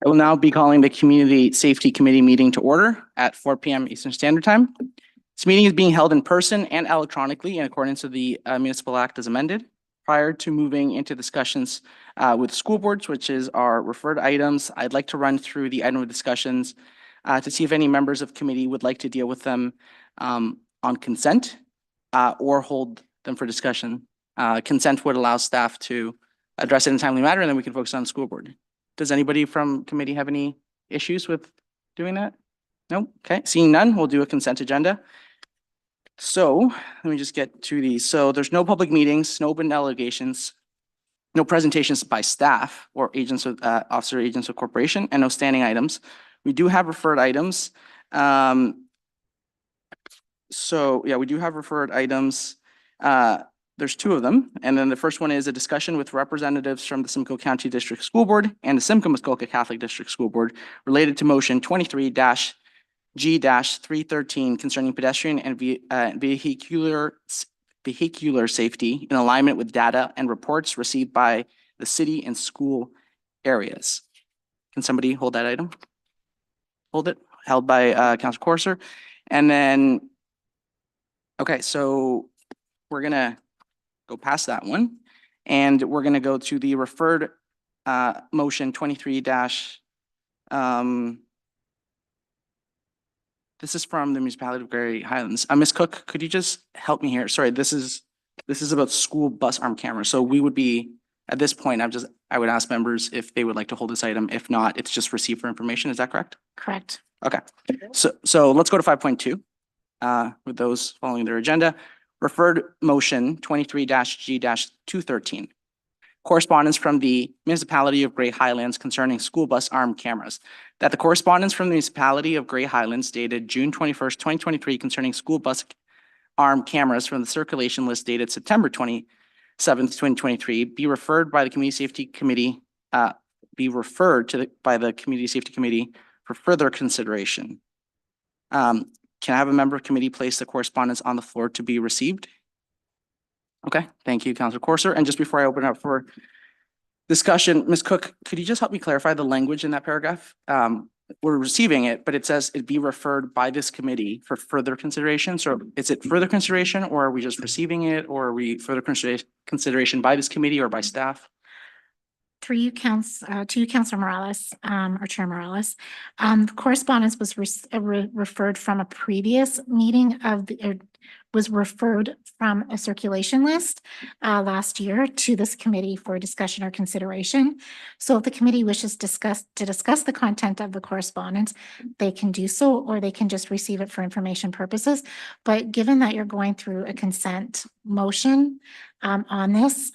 I will now be calling the Community Safety Committee meeting to order at 4 p.m. Eastern Standard Time. This meeting is being held in person and electronically in accordance with the Municipal Act as amended. Prior to moving into discussions with school boards, which is our referred items, I'd like to run through the item of discussions to see if any members of committee would like to deal with them on consent or hold them for discussion. Consent would allow staff to address it in a timely manner, and then we can focus on the school board. Does anybody from committee have any issues with doing that? No? Okay, seeing none, we'll do a consent agenda. So let me just get to these. So there's no public meetings, no open delegations, no presentations by staff or agents of officer agents of corporation, and no standing items. We do have referred items. So yeah, we do have referred items. There's two of them. And then the first one is a discussion with representatives from the Simcoe County District School Board and the Simcoe Muskoka Catholic District School Board related to motion 23-G-313 concerning pedestrian and vehicular safety in alignment with data and reports received by the city and school areas. Can somebody hold that item? Hold it. Held by Councilor Corser. And then, okay, so we're going to go past that one, and we're going to go to the referred motion 23 dash. This is from the municipality of Barrie Highlands. Ms. Cook, could you just help me here? Sorry, this is about school bus arm cameras. So we would be at this point. I would ask members if they would like to hold this item. If not, it's just received for information. Is that correct? Correct. Okay. So let's go to 5.2 with those following their agenda. Referred motion 23-G-213. Correspondence from the municipality of Grey Highlands concerning school bus arm cameras. That the correspondence from the municipality of Grey Highlands dated June 21st, 2023 concerning school bus arm cameras from the circulation list dated September 27th, 2023 be referred by the Community Safety Committee, by the Community Safety Committee for further consideration. Can I have a member of committee place the correspondence on the floor to be received? Okay, thank you, Councilor Corser. And just before I open up for discussion, Ms. Cook, could you just help me clarify the language in that paragraph? We're receiving it, but it says it be referred by this committee for further consideration. So is it further consideration, or are we just receiving it, or are we further consideration by this committee or by staff? To you, Councilor Morales, or Chair Morales. Correspondence was referred from a previous meeting was referred from a circulation list last year to this committee for discussion or consideration. So if the committee wishes to discuss the content of the correspondence, they can do so, or they can just receive it for information purposes. But given that you're going through a consent motion on this,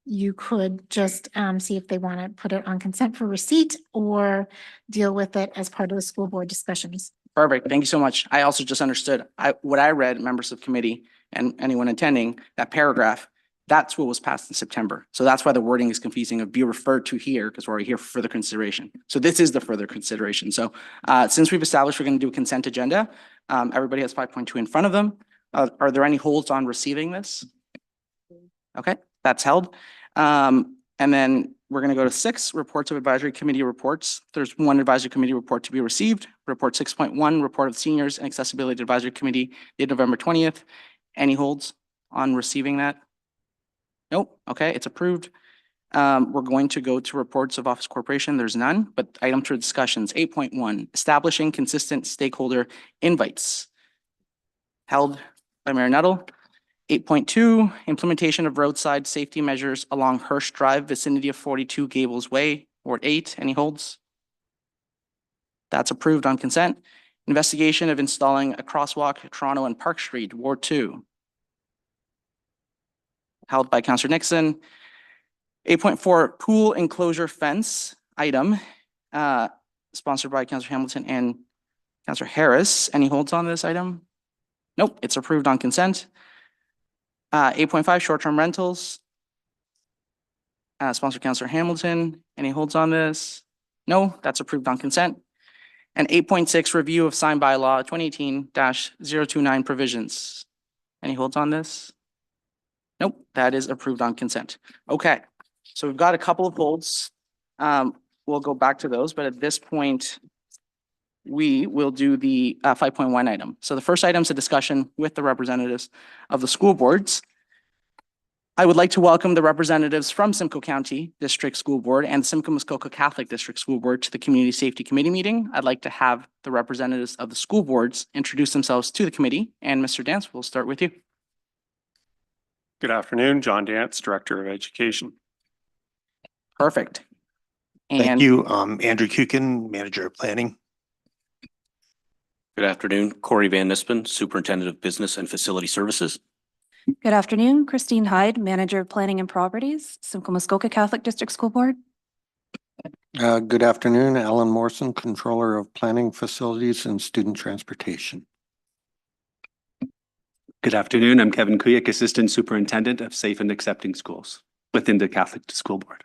you could just see if they want to put it on consent for receipt or deal with it as part of the school board discussions. Perfect. Thank you so much. I also just understood what I read, members of committee and anyone attending, that paragraph, that's what was passed in September. So that's why the wording is confusing of be referred to here, because we're here for further consideration. So this is the further consideration. So since we've established we're going to do a consent agenda, everybody has 5.2 in front of them. Are there any holds on receiving this? Okay, that's held. And then we're going to go to 6, reports of advisory committee reports. There's one advisory committee report to be received. Report 6.1, report of seniors and accessibility advisory committee dated November 20th. Any holds on receiving that? Nope. Okay, it's approved. We're going to go to reports of office corporation. There's none, but item for discussions. 8.1, establishing consistent stakeholder invites. Held by Mayor Nuttall. 8.2, implementation of roadside safety measures along Hirsch Drive, vicinity of 42 Gables Way, Ward 8. Any holds? That's approved on consent. Investigation of installing a crosswalk at Toronto and Park Street, Ward 2. Held by Councillor Nixon. 8.4, pool enclosure fence item, sponsored by Councillor Hamilton and Councillor Harris. Any holds on this item? Nope, it's approved on consent. 8.5, short-term rentals. Sponsored Councillor Hamilton. Any holds on this? No, that's approved on consent. And 8.6, review of signed bylaw 2018-029 provisions. Any holds on this? Nope, that is approved on consent. Okay, so we've got a couple of holds. we'll go back to those, but at this point, we will do the 5.1 item. So the first item is a discussion with the representatives of the school boards. I would like to welcome the representatives from Simcoe County District School Board and Simcoe Muskoka Catholic District School Board to the Community Safety Committee meeting. I'd like to have the representatives of the school boards introduce themselves to the committee. And Mr. Dance, we'll start with you. Good afternoon, John Dance, Director of Education. Perfect. Thank And you. Andrew Kukin, Manager of Planning. Good afternoon, Corey Van Nispen, Superintendent of Business and Facility Services. Good afternoon, Christine Hyde, Manager of Planning and Properties, Simcoe Muskoka Catholic District School Board. Good afternoon, Alan Morrison, Controller of Planning, Facilities and Student Transportation. Good afternoon. I'm Kevin Kuyak, Assistant Superintendent of Safe and Accepting Schools within the Catholic School Board.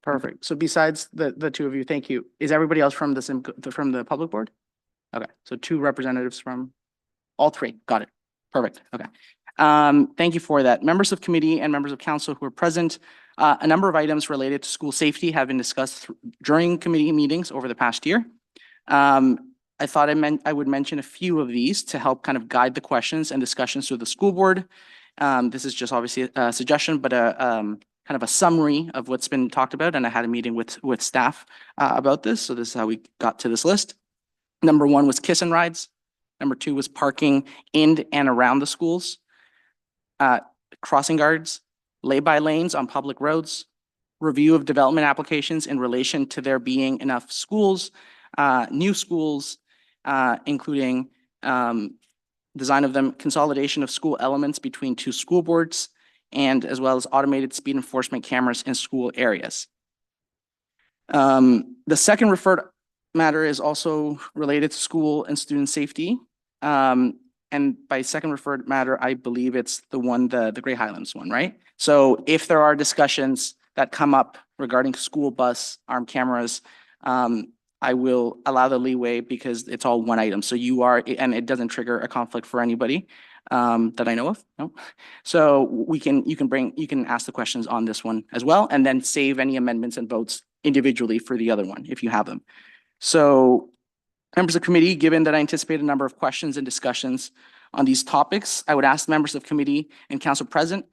perfect. So besides the two of you, thank you. Is everybody else from the public board? Okay, so two representatives from all three. Got it. Perfect. Okay. Thank you for that. Members of committee and members of council who are present, a number of items related to school safety have been discussed during committee meetings over the past year. I thought I would mention a few of these to help kind of guide the questions and discussions through the school board. This is just obviously a suggestion, but kind of a summary of what's been talked about. And I had a meeting with staff about this. So this is how we got to this list. Number one was kiss and rides. Number two was parking in and around the schools. Crossing guards, lay-by lanes on public roads, review of development applications in relation to there being enough schools, new schools, including design of them, consolidation of school elements between two school boards, and as well as automated speed enforcement cameras in school areas. The second referred matter is also related to school and student safety. And by second referred matter, I believe it's the Grey Highlands one, right? So if there are discussions that come up regarding school bus armed cameras, I will allow the leeway because it's all one item. So and it doesn't trigger a conflict for anybody that I know of. No. So you can ask the questions on this one as well, and then save any amendments and votes individually for the other one if you have them. So members of committee, given that I anticipate a number of questions and discussions on these topics, I would ask members of committee and council present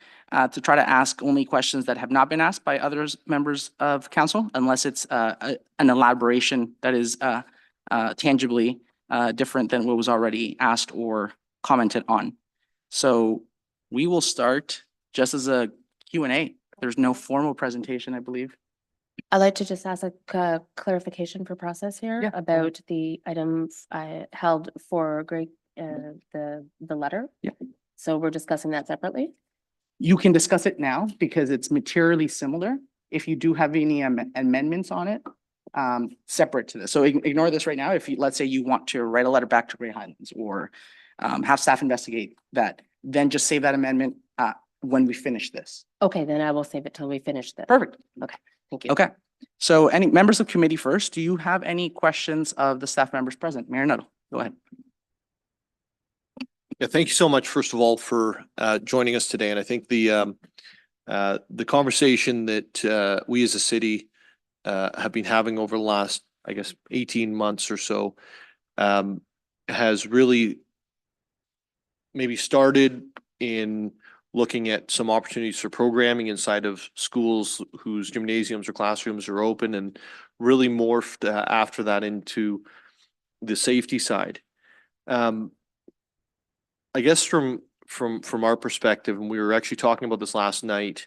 to try to ask only questions that have not been asked by others members of council, unless it's an elaboration that is tangibly different than what was already asked or commented on. So we will start just as a Q&A. There's no formal presentation, I believe. I'd like to just ask a clarification for process here Yeah. about the items I held for Greg, the letter. Yeah. So we're discussing that separately? You can discuss it now because it's materially similar. If you do have any amendments on it, separate to this. So ignore this right now. If you, let's say you want to write a letter back to Grey Highlands or have staff investigate that, then just save that amendment when we finish this. Okay, then I will save it till we finish this. Perfect. Thank you. Okay. So any members of committee first, do you have any questions of the staff members present? Mayor Nuttall, go ahead. Yeah, thank you so much, first of all, for joining us today. And I think the conversation that we as a city have been having over the last, I guess, 18 months or so has really maybe started in looking at some opportunities for programming inside of schools whose gymnasiums or classrooms are open, and really morphed after that into the safety side. I guess from our perspective, and we were actually talking about this last night,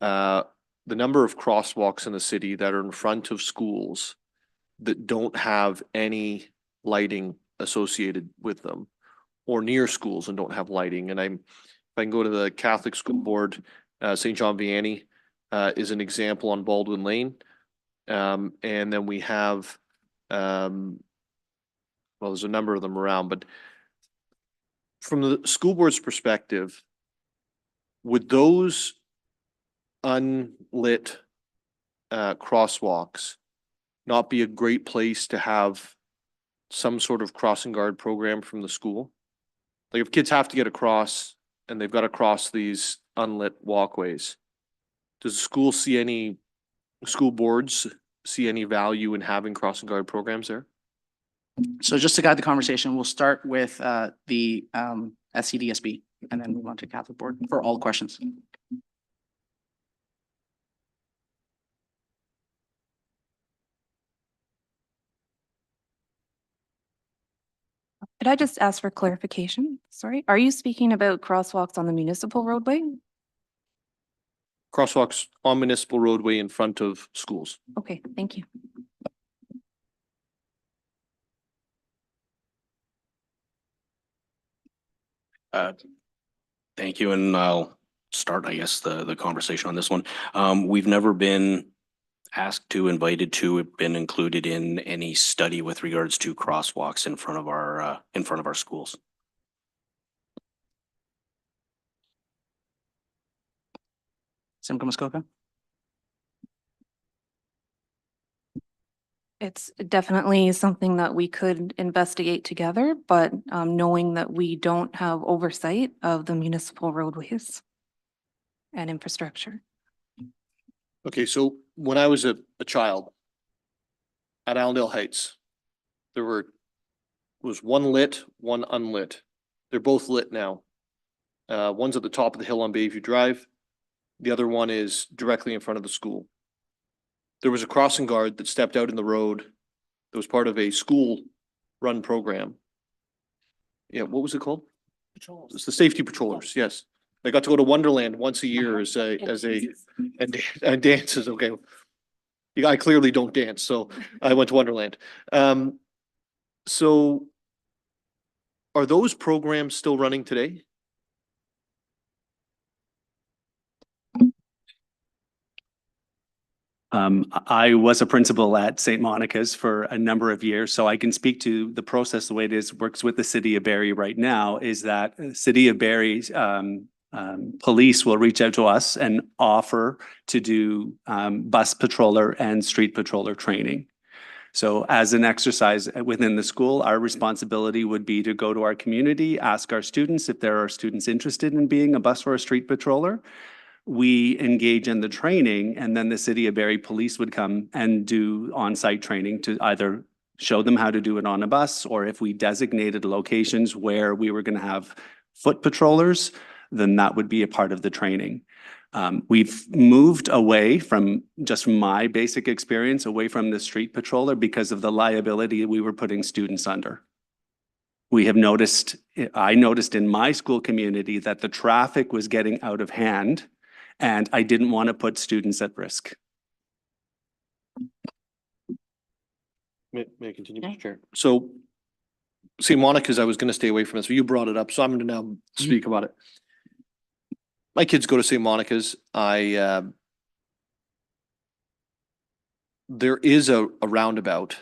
the number of crosswalks in the city that are in front of schools that don't have any lighting associated with them, or near schools and don't have lighting. And if I can go to the Catholic School Board, St. John Vianney is an example on Baldwin Lane. And then we have, well, there's a number of them around, but from the school board's perspective, would those unlit crosswalks not be a great place to have some sort of crossing guard program from the school? Like if kids have to get across and they've got to cross these unlit walkways, does the school see any, school boards see any value in having crossing guard programs there? So just to guide the conversation, we'll start with the SCDSB and then move on to Catholic Board for all questions. Could I just ask for clarification? Sorry, are you speaking about crosswalks on the municipal roadway? Crosswalks on municipal roadway in front of schools. Okay, thank you. Thank you, and I'll start, I guess, the conversation on this one. We've never been asked to, invited to, been included in any study with regards to crosswalks in front of our schools. Simcoe Muskoka? It's definitely something that we could investigate together, but knowing that we don't have oversight of the municipal roadways and infrastructure. Okay, so when I was a child at Allendale Heights, there was one lit, one unlit. They're both lit now. One's at the top of the hill on Bayview Drive. The other one is directly in front of the school. There was a crossing guard that stepped out in the road that was part of a school run program. Yeah, what was it called? It's the safety patrollers, yes. I got to go to Wonderland once a year and dances, okay. Yeah, I clearly don't dance, so I went to Wonderland. So are those programs still running today? I was a principal at St. Monica's for a number of years, so I can speak to the process the way it is, works with the City of Barrie right now, is that City of Barrie's police will reach out to us and offer to do bus patroller and street patroller training. So as an exercise within the school, our responsibility would be to go to our community, ask our students if there are students interested in being a bus or a street patroller. We engage in the training, and then the City of Barrie Police would come and do on-site training to either show them how to do it on a bus, or if we designated locations where we were going to have foot patrollers, then that would be a part of the training. We've moved away from just my basic experience, away from the street patroller because of the liability we were putting students under. I noticed in my school community that the traffic was getting out of hand, and I didn't want to put students at risk. May I continue, Mr. Chair? So St. Monica's, I was going to stay away from this, but you brought it up, so I'm going to now speak about it. My kids go to St. Monica's. There is a roundabout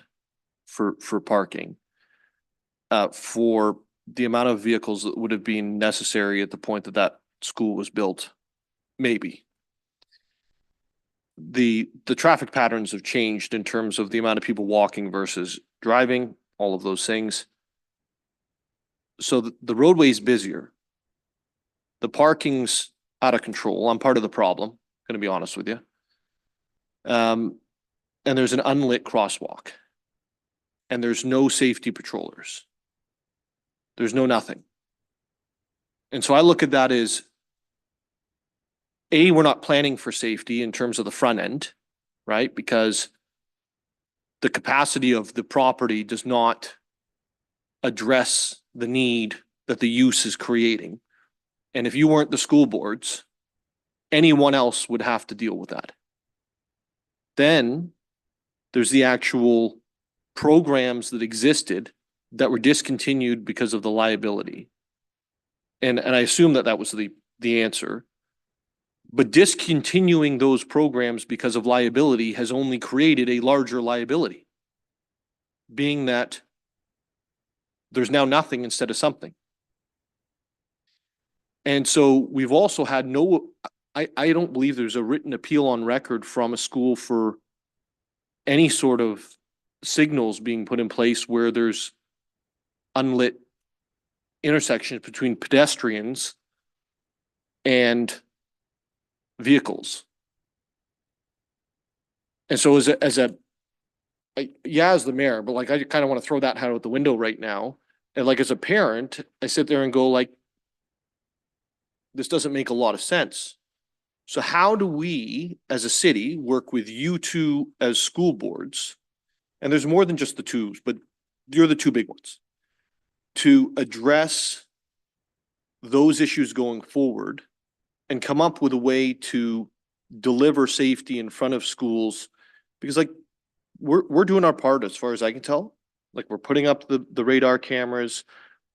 for parking for the amount of vehicles that would have been necessary at the point that school was built. Maybe. The traffic patterns have changed in terms of the amount of people walking versus driving, all of those things. So the roadway's busier. The parking's out of control. I'm part of the problem, gonna be honest with you. And there's an unlit crosswalk. And there's no safety patrollers. There's no nothing. And so I look at that as we're not planning for safety in terms of the front end, right? Because the capacity of the property does not address the need that the use is creating. And if you weren't the school boards, anyone else would have to deal with that. Then there's the actual programs that existed that were discontinued because of the liability. And I assume that was the answer. But discontinuing those programs because of liability has only created a larger liability, being that there's now nothing instead of something. And so we've also had I don't believe there's a written appeal on record from a school for any sort of signals being put in place where there's unlit intersections between pedestrians and vehicles. And so as a yeah, as the mayor, but like, I kind of want to throw that hat out the window right now. And like, as a parent, I sit there and go like, this doesn't make a lot of sense. So how do we, as a city, work with you two as school boards? And there's more than just the twos, but you're the two big ones. To address those issues going forward and come up with a way to deliver safety in front of schools. Because like, we're doing our part as far as I can tell. Like, we're putting up the radar cameras,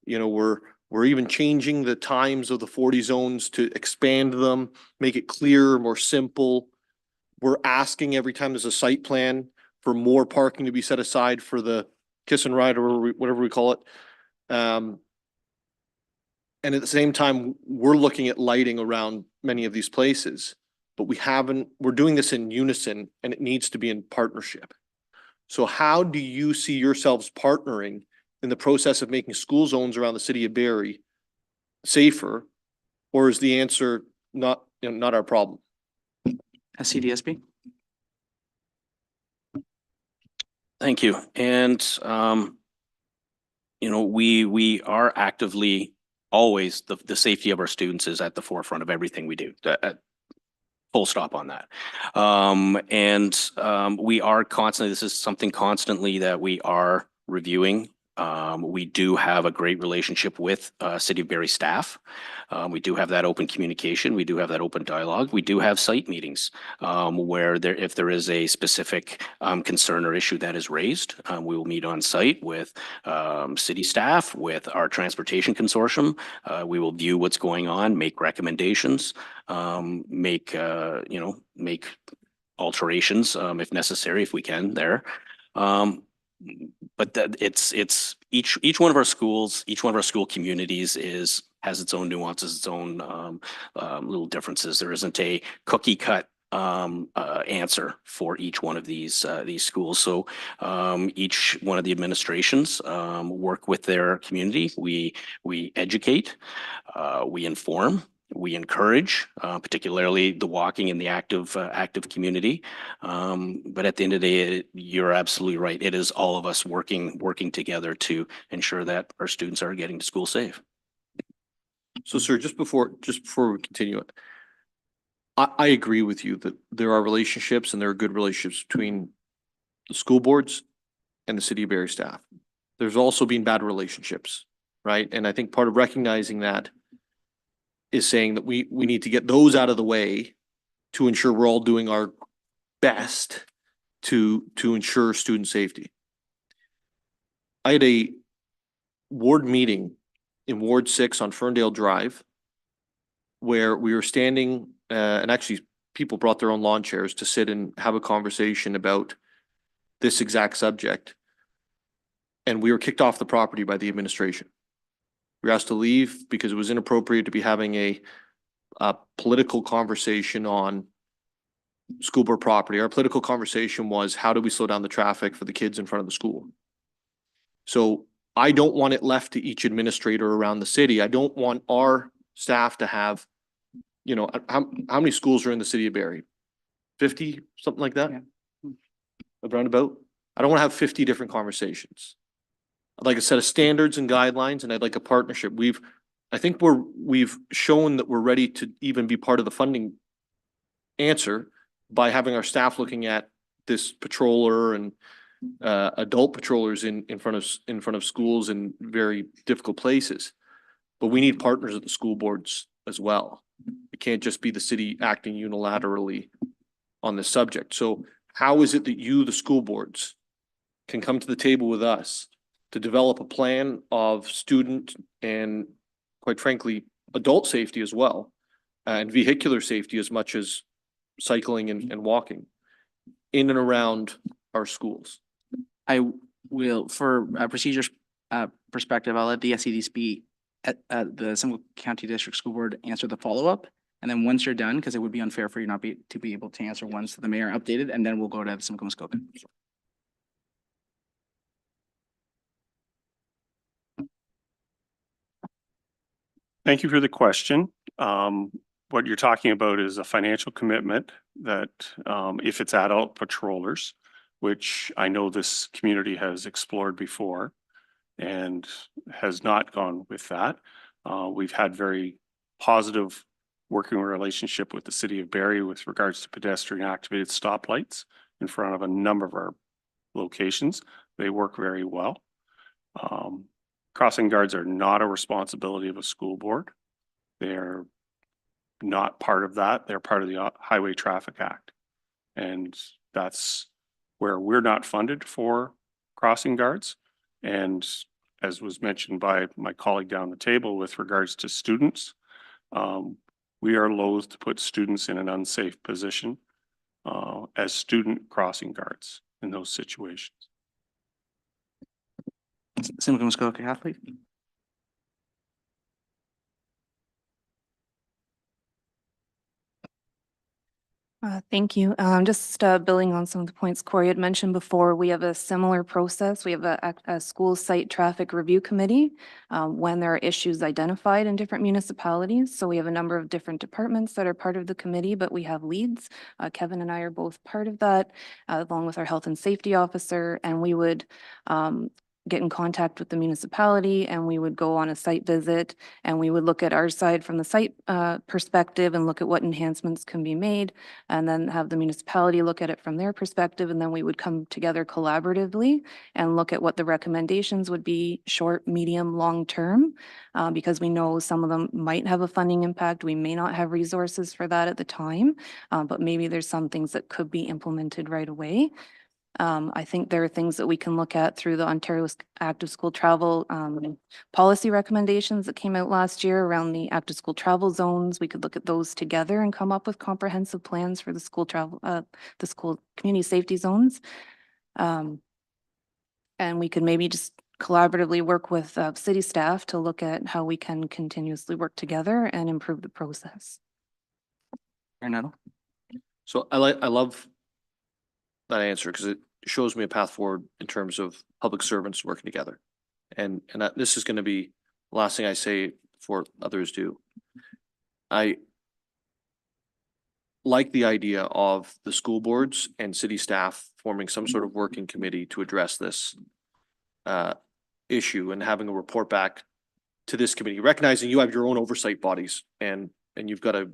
you know, we're even changing the times of the 40 zones to expand them, make it clearer, more simple. We're asking every time there's a site plan for more parking to be set aside for the kiss and ride or whatever we call it. And at the same time, we're looking at lighting around many of these places, but we're doing this in unison, and it needs to be in partnership. So how do you see yourselves partnering in the process of making school zones around the city of Barrie safer? Or is the answer not our problem? CDSB? Thank you. And, we are actively always, the safety of our students is at the forefront of everything we do. Full stop on that. We are constantly, this is something constantly that we are reviewing. We do have a great relationship with City of Barrie staff. We do have that open communication. We do have that open dialogue. We do have site meetings where if there is a specific concern or issue that is raised, we will meet on site with city staff, with our transportation consortium. We will view what's going on, make recommendations, make alterations if necessary, if we can there. But that it's each one of our schools, each one of our school communities has its own nuances, its own little differences. There isn't a cookie cut answer for each one of these schools. So each one of the administrations work with their community. We educate, we inform, we encourage, particularly the walking and the active community. But at the end of the day, you're absolutely right. It is all of us working together to ensure that our students are getting to school safe. So, sir, just before we continue it, I agree with you that there are relationships, and there are good relationships between the school boards and the City of Barrie staff. There's also been bad relationships, right? And I think part of recognizing that is saying that we need to get those out of the way to ensure we're all doing our best to ensure student safety. I had a ward meeting in Ward 6 on Ferndale Drive where we were standing, and actually people brought their own lawn chairs to sit and have a conversation about this exact subject. And we were kicked off the property by the administration. We were asked to leave because it was inappropriate to be having a political conversation on school board property. Our political conversation was, how do we slow down the traffic for the kids in front of the school? So I don't want it left to each administrator around the city. I don't want our staff to have, how many schools are in the City of Barrie? 50, something like that? Yeah. Around about? I don't want to have 50 different conversations. I'd like a set of standards and guidelines, and I'd like a partnership. I think we've shown that we're ready to even be part of the funding answer by having our staff looking at this patroller and adult patrollers in front of schools in very difficult places. But we need partners at the school boards as well. It can't just be the city acting unilaterally on this subject. So how is it that you, the school boards, can come to the table with us to develop a plan of student and, quite frankly, adult safety as well, and vehicular safety as much as cycling and walking in and around our schools? I will, for a procedures perspective, I'll let the SEDSB at the Simcoe County District School Board answer the follow-up. And then once you're done, because it would be unfair for you not to be able to answer once the mayor updated, and then we'll go to Simcoe Muskoka. Thank you for the question. What you're talking about is a financial commitment that if it's adult patrollers, which I know this community has explored before and has not gone with that. We've had very positive working relationship with the City of Barrie with regards to pedestrian activated stoplights in front of a number of our locations. They work very well. Crossing guards are not a responsibility of a school board. They're not part of that. They're part of the Highway Traffic Act. And that's where we're not funded for crossing guards. And as was mentioned by my colleague down the table with regards to students, we are loath to put students in an unsafe position as student crossing guards in those situations. Senator Muskoka, please. Thank you. Just building on some of the points Corey had mentioned before, we have a similar process. We have a school site traffic review committee when there are issues identified in different municipalities. So we have a number of different departments that are part of the committee, but we have leads. Kevin and I are both part of that, along with our health and safety officer, and we would get in contact with the municipality and we would go on a site visit and we would look at our side from the site perspective and look at what enhancements can be made and then have the municipality look at it from their perspective. And then we would come together collaboratively and look at what the recommendations would be short, medium, long term, because we know some of them might have a funding impact. We may not have resources for that at the time, but maybe there's some things that could be implemented right away. I think there are things that we can look at through the Ontario Active School Travel policy recommendations that came out last year around the active school travel zones. We could look at those together and come up with comprehensive plans for the school travel, the school community safety zones. And we could maybe just collaboratively work with city staff to look at how we can continuously work together and improve the process. So I love that answer because it shows me a path forward in terms of public servants working together. And this is going to be the last thing I say before others do. I like the idea of the school boards and city staff forming some sort of working committee to address this issue and having a report back to this committee, recognizing you have your own oversight bodies and you've got to,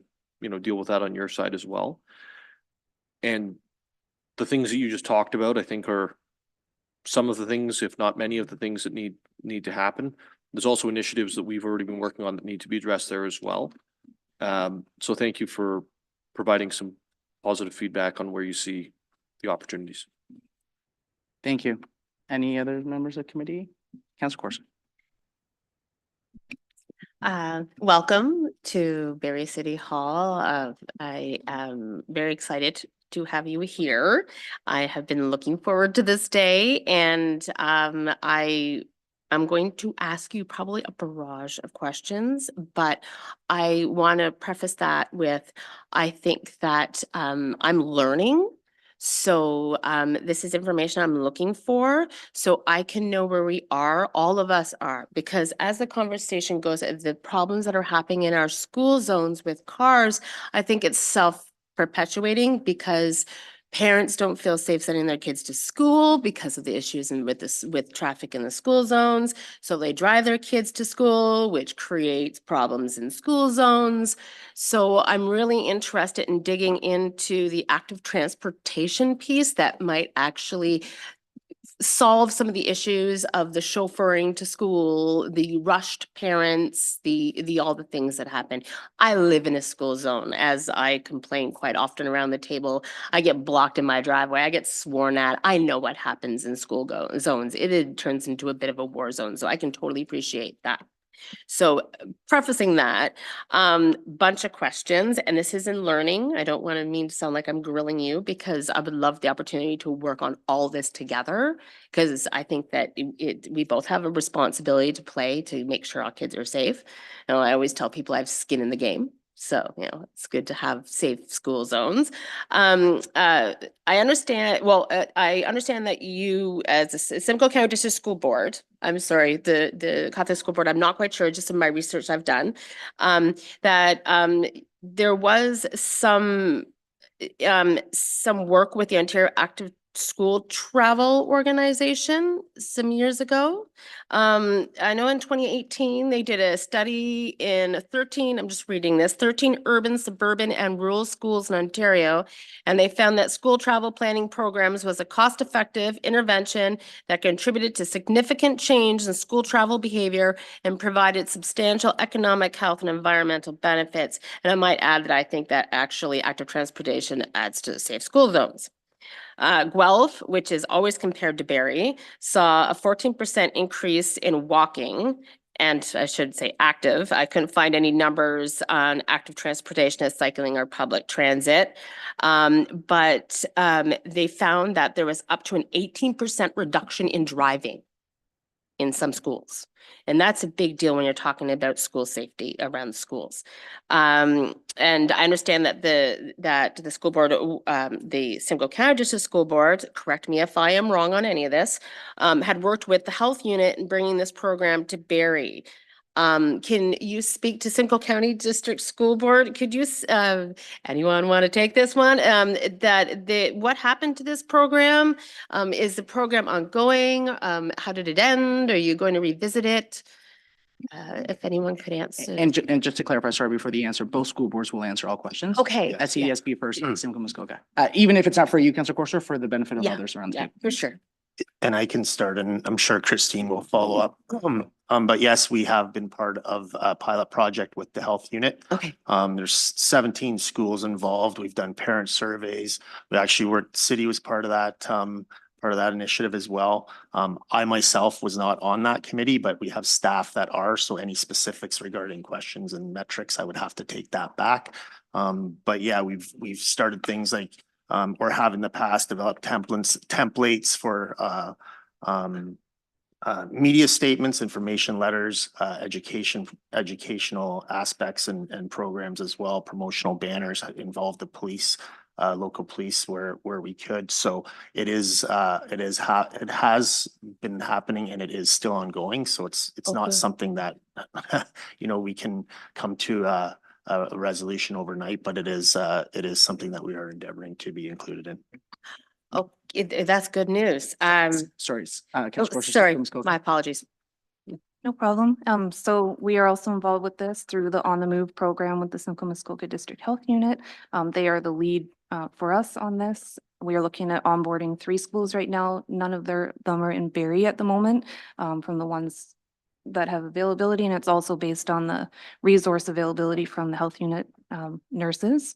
deal with that on your side as well. And the things that you just talked about, I think, are some of the things, if not many of the things that need to happen. There's also initiatives that we've already been working on that need to be addressed there as well. So thank you for providing some positive feedback on where you see the opportunities. Thank you. Any other members of the committee? Councilor Corson. Welcome to Barrie City Hall. I am very excited to have you here. I have been looking forward to this day, and I am going to ask you probably a barrage of questions, but I want to preface that with, I think that I'm learning. So this is information I'm looking for so I can know where we are, all of us are, because as the conversation goes, the problems that are happening in our school zones with cars, I think it's self-perpetuating because parents don't feel safe sending their kids to school because of the issues with traffic in the school zones. So they drive their kids to school, which creates problems in school zones. So I'm really interested in digging into the active transportation piece that might actually solve some of the issues of the chauffeuring to school, the rushed parents, the all the things that happen. I live in a school zone, as I complain quite often around the table. I get blocked in my driveway. I get sworn at. I know what happens in school zones. It turns into a bit of a war zone. So I can totally appreciate that. So prefacing that, bunch of questions, and this is in learning. I don't want to mean to sound like I'm grilling you because I would love the opportunity to work on all this together because I think that we both have a responsibility to play to make sure our kids are safe. I always tell people I have skin in the game. So, it's good to have safe school zones. I understand that you, as a Simcoe County District School Board, I'm sorry, the Catholic School Board, I'm not quite sure, just in my research I've done, that there was some work with the Ontario Active school travel organization some years ago. I know in 2018, they did a study in 13, I'm just reading this, 13 urban, suburban, and rural schools in Ontario. And they found that school travel planning programs was a cost-effective intervention that contributed to significant change in school travel behavior and provided substantial economic, health, and environmental benefits. And I might add that I think that actually active transportation adds to safe school zones. Guelph, which is always compared to Barrie, saw a 14% increase in walking. And I should say active. I couldn't find any numbers on active transportation as cycling or public transit. But they found that there was up to an 18% reduction in driving in some schools. And that's a big deal when you're talking about school safety around schools. And I understand that the school board, the Simcoe County District School Board, correct me if I am wrong on any of this, had worked with the health unit in bringing this program to Barrie. Can you speak to Simcoe County District School Board? Could you, anyone want to take this one? What happened to this program? Is the program ongoing? How did it end? Are you going to revisit it? If anyone could answer. And just to clarify, sorry, before the answer, both school boards will answer all questions. Okay. Yeah. SESB first, and Simcoe Muskoka. Even if it's not for you, Councilor Courser, for the benefit of Yeah. others around the Yeah, table. for sure. And I can start, and I'm sure Christine will follow up. But yes, we have been part of a pilot project with the health unit. Okay. There's 17 schools involved. We've done parent surveys. We actually worked, city was part of that initiative as well. I myself was not on that committee, but we have staff that are, so any specifics regarding questions and metrics, I would have to take that back. But yeah, we've started things like or have in the past developed templates for media statements, information letters, educational aspects and programs as well. Promotional banners involve the police, local police where we could. So it has been happening and it is still ongoing. So it's not something that we can come to a resolution overnight, but it is something that we are endeavoring to be included in. Oh, that's good news. Sorry, Oh, Councilor Courser, sorry, Simcoe Muskoka. my apologies. No problem. So we are also involved with this through the On the Move program with the Simcoe Muskoka District Health Unit. They are the lead for us on this. We are looking at onboarding 3 schools right now. None of them are in Barrie at the moment, from the ones that have availability, and it's also based on the resource availability from the health unit nurses.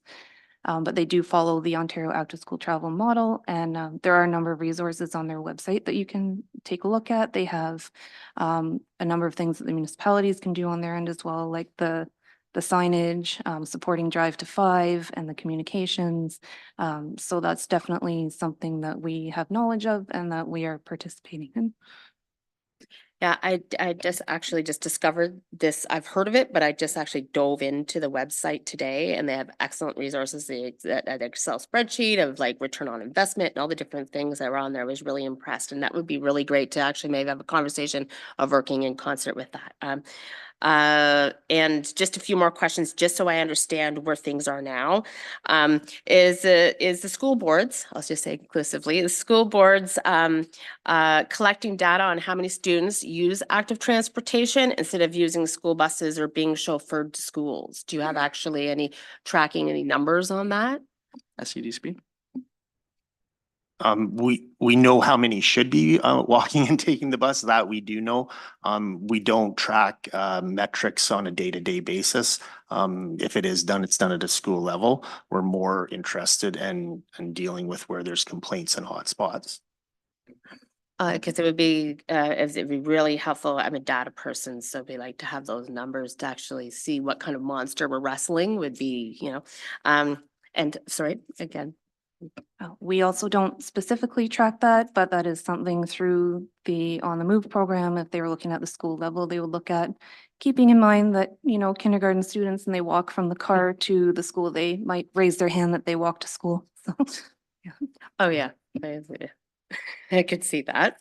But they do follow the Ontario Active School Travel model, and there are a number of resources on their website that you can take a look at. They have a number of things that the municipalities can do on their end as well, like the signage, supporting Drive to 5 and the communications. So that's definitely something that we have knowledge of and that we are participating in. Yeah, I just actually just discovered this. I've heard of it, but I just actually dove into the website today and they have excellent resources. That Excel spreadsheet of like return on investment and all the different things that were on there. I was really impressed. And that would be really great to actually maybe have a conversation of working in concert with that. And just a few more questions, just so I understand where things are now. Is the school boards, I'll just say inclusively, the school boards collecting data on how many students use active transportation instead of using school buses or being chauffeured to schools? Do you have actually any tracking, any numbers on that? SEDSB. We know how many should be walking and taking the bus, that we do know. We don't track metrics on a day-to-day basis. If it is done, it's done at a school level. We're more interested in dealing with where there's complaints and hotspots. Because it would be really helpful. I'm a data person, so we like to have those numbers to actually see what kind of monster we're wrestling would be, and sorry, again. We also don't specifically track that, but that is something through the On the Move program. If they were looking at the school level, they would look at keeping in mind that, kindergarten students and they walk from the car to the school, they might raise their hand that they walk to school. So, yeah. Oh, yeah. I could see that.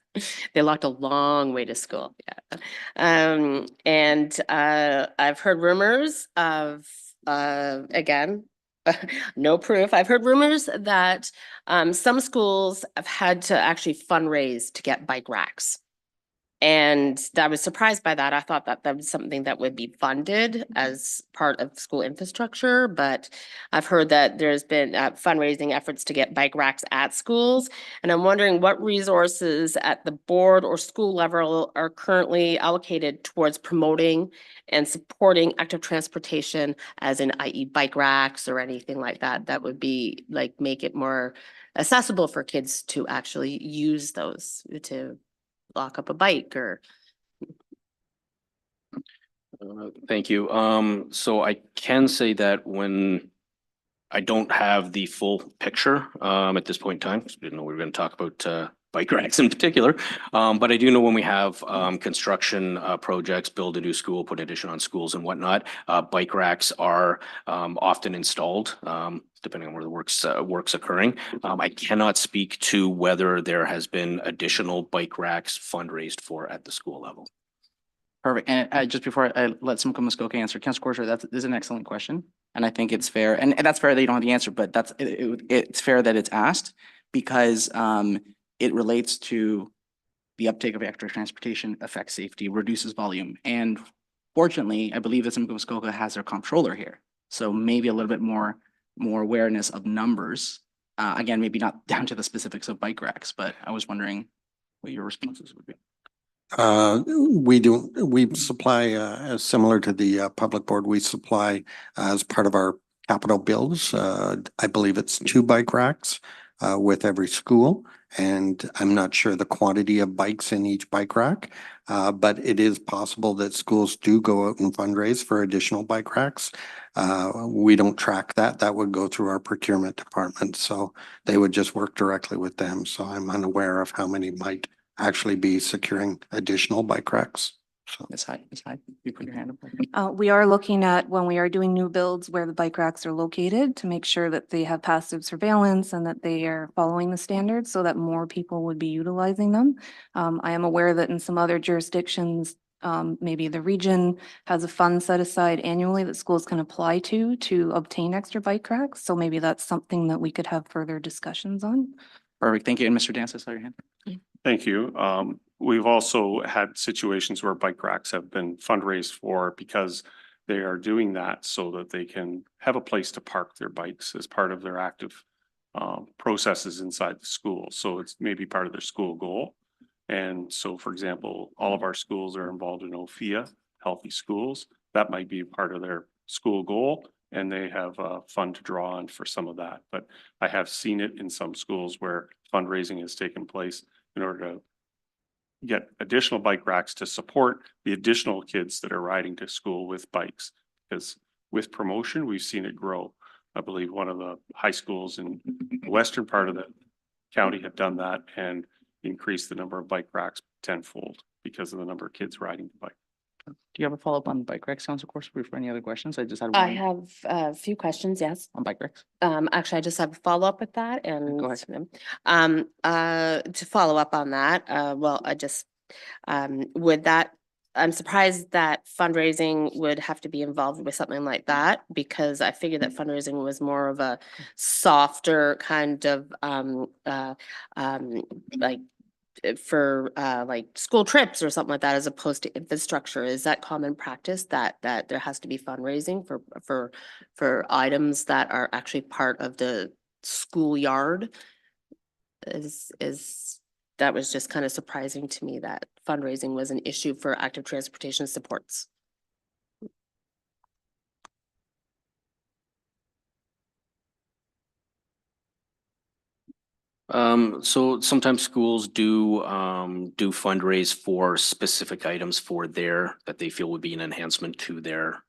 They walked a long way to school. Yeah. And I've heard rumors of, again, No proof. I've heard rumors that some schools have had to actually fundraise to get bike racks. And I was surprised by that. I thought that that was something that would be funded as part of school infrastructure, but I've heard that there's been fundraising efforts to get bike racks at schools. And I'm wondering what resources at the board or school level are currently allocated towards promoting and supporting active transportation, as in i.e. bike racks or anything like that, that would be like make it more accessible for kids to actually use those to lock up a bike or. Thank you. So I can say that when I don't have the full picture, at this point in time, 'cause we didn't know we were going to talk about, bike racks in particular. But I do know when we have, construction, projects, build a new school, put addition on schools and whatnot, bike racks are, often installed, depending on where the work's occurring. I cannot speak to whether there has been additional bike racks fundraised for at the school level. Perfect. And just before I let Simcoe Muskoka answer, Councilor Corser, this is an excellent question. And I think it's fair, and that's fair that you don't have the answer, but it's fair that it's asked because it relates to the uptake of active transportation affects safety, reduces volume. And fortunately, I believe that Simcoe Muskoka has their comptroller here. So maybe a little bit more awareness of numbers. Again, maybe not down to the specifics of bike racks, but I was wondering what your responses would be. We supply, similar to the public board, we supply as part of our capital bills. I believe it's 2 bike racks with every school. And I'm not sure the quantity of bikes in each bike rack, but it is possible that schools do go out and fundraise for additional bike racks. We don't track that. That would go through our procurement department. So they would just work directly with them. So I'm unaware of how many might actually be securing additional bike racks. So Ms. Hyde, you put your hand up. We are looking at when we are doing new builds where the bike racks are located to make sure that they have passive surveillance and that they are following the standards so that more people would be utilizing them. I am aware that in some other jurisdictions, maybe the region has a fund set aside annually that schools can apply to obtain extra bike racks. So maybe that's something that we could have further discussions on. Perfect. Thank you. And Mr. Dance, I saw your hand. Thank you. We've also had situations where bike racks have been fundraised for because they are doing that so that they can have a place to park their bikes as part of their active processes inside the school. So it's maybe part of their school goal. And so, for example, all of our schools are involved in OFIA, Healthy Schools. That might be part of their school goal, and they have a fund to draw on for some of that. But I have seen it in some schools where fundraising has taken place in order to get additional bike racks to support the additional kids that are riding to school with bikes. Because with promotion, we've seen it grow. I believe one of the high schools in the western part of the county have done that and increased the number of bike racks tenfold because of the number of kids riding the bike. Do you have a follow-up on bike racks, Councilor Corser, before any other questions? I just had I one have a few questions, yes. on bike racks. Actually, I just have a follow-up with that and Go ahead. to follow up on that, well, I just would that, I'm surprised that fundraising would have to be involved with something like that because I figured that fundraising was more of a softer kind of like for like school trips or something like that, as opposed to infrastructure. Is that common practice that there has to be fundraising for items that are actually part of the schoolyard? Is that was just kind of surprising to me that fundraising was an issue for active transportation supports. So sometimes schools do fundraise for specific items for that they feel would be an enhancement to their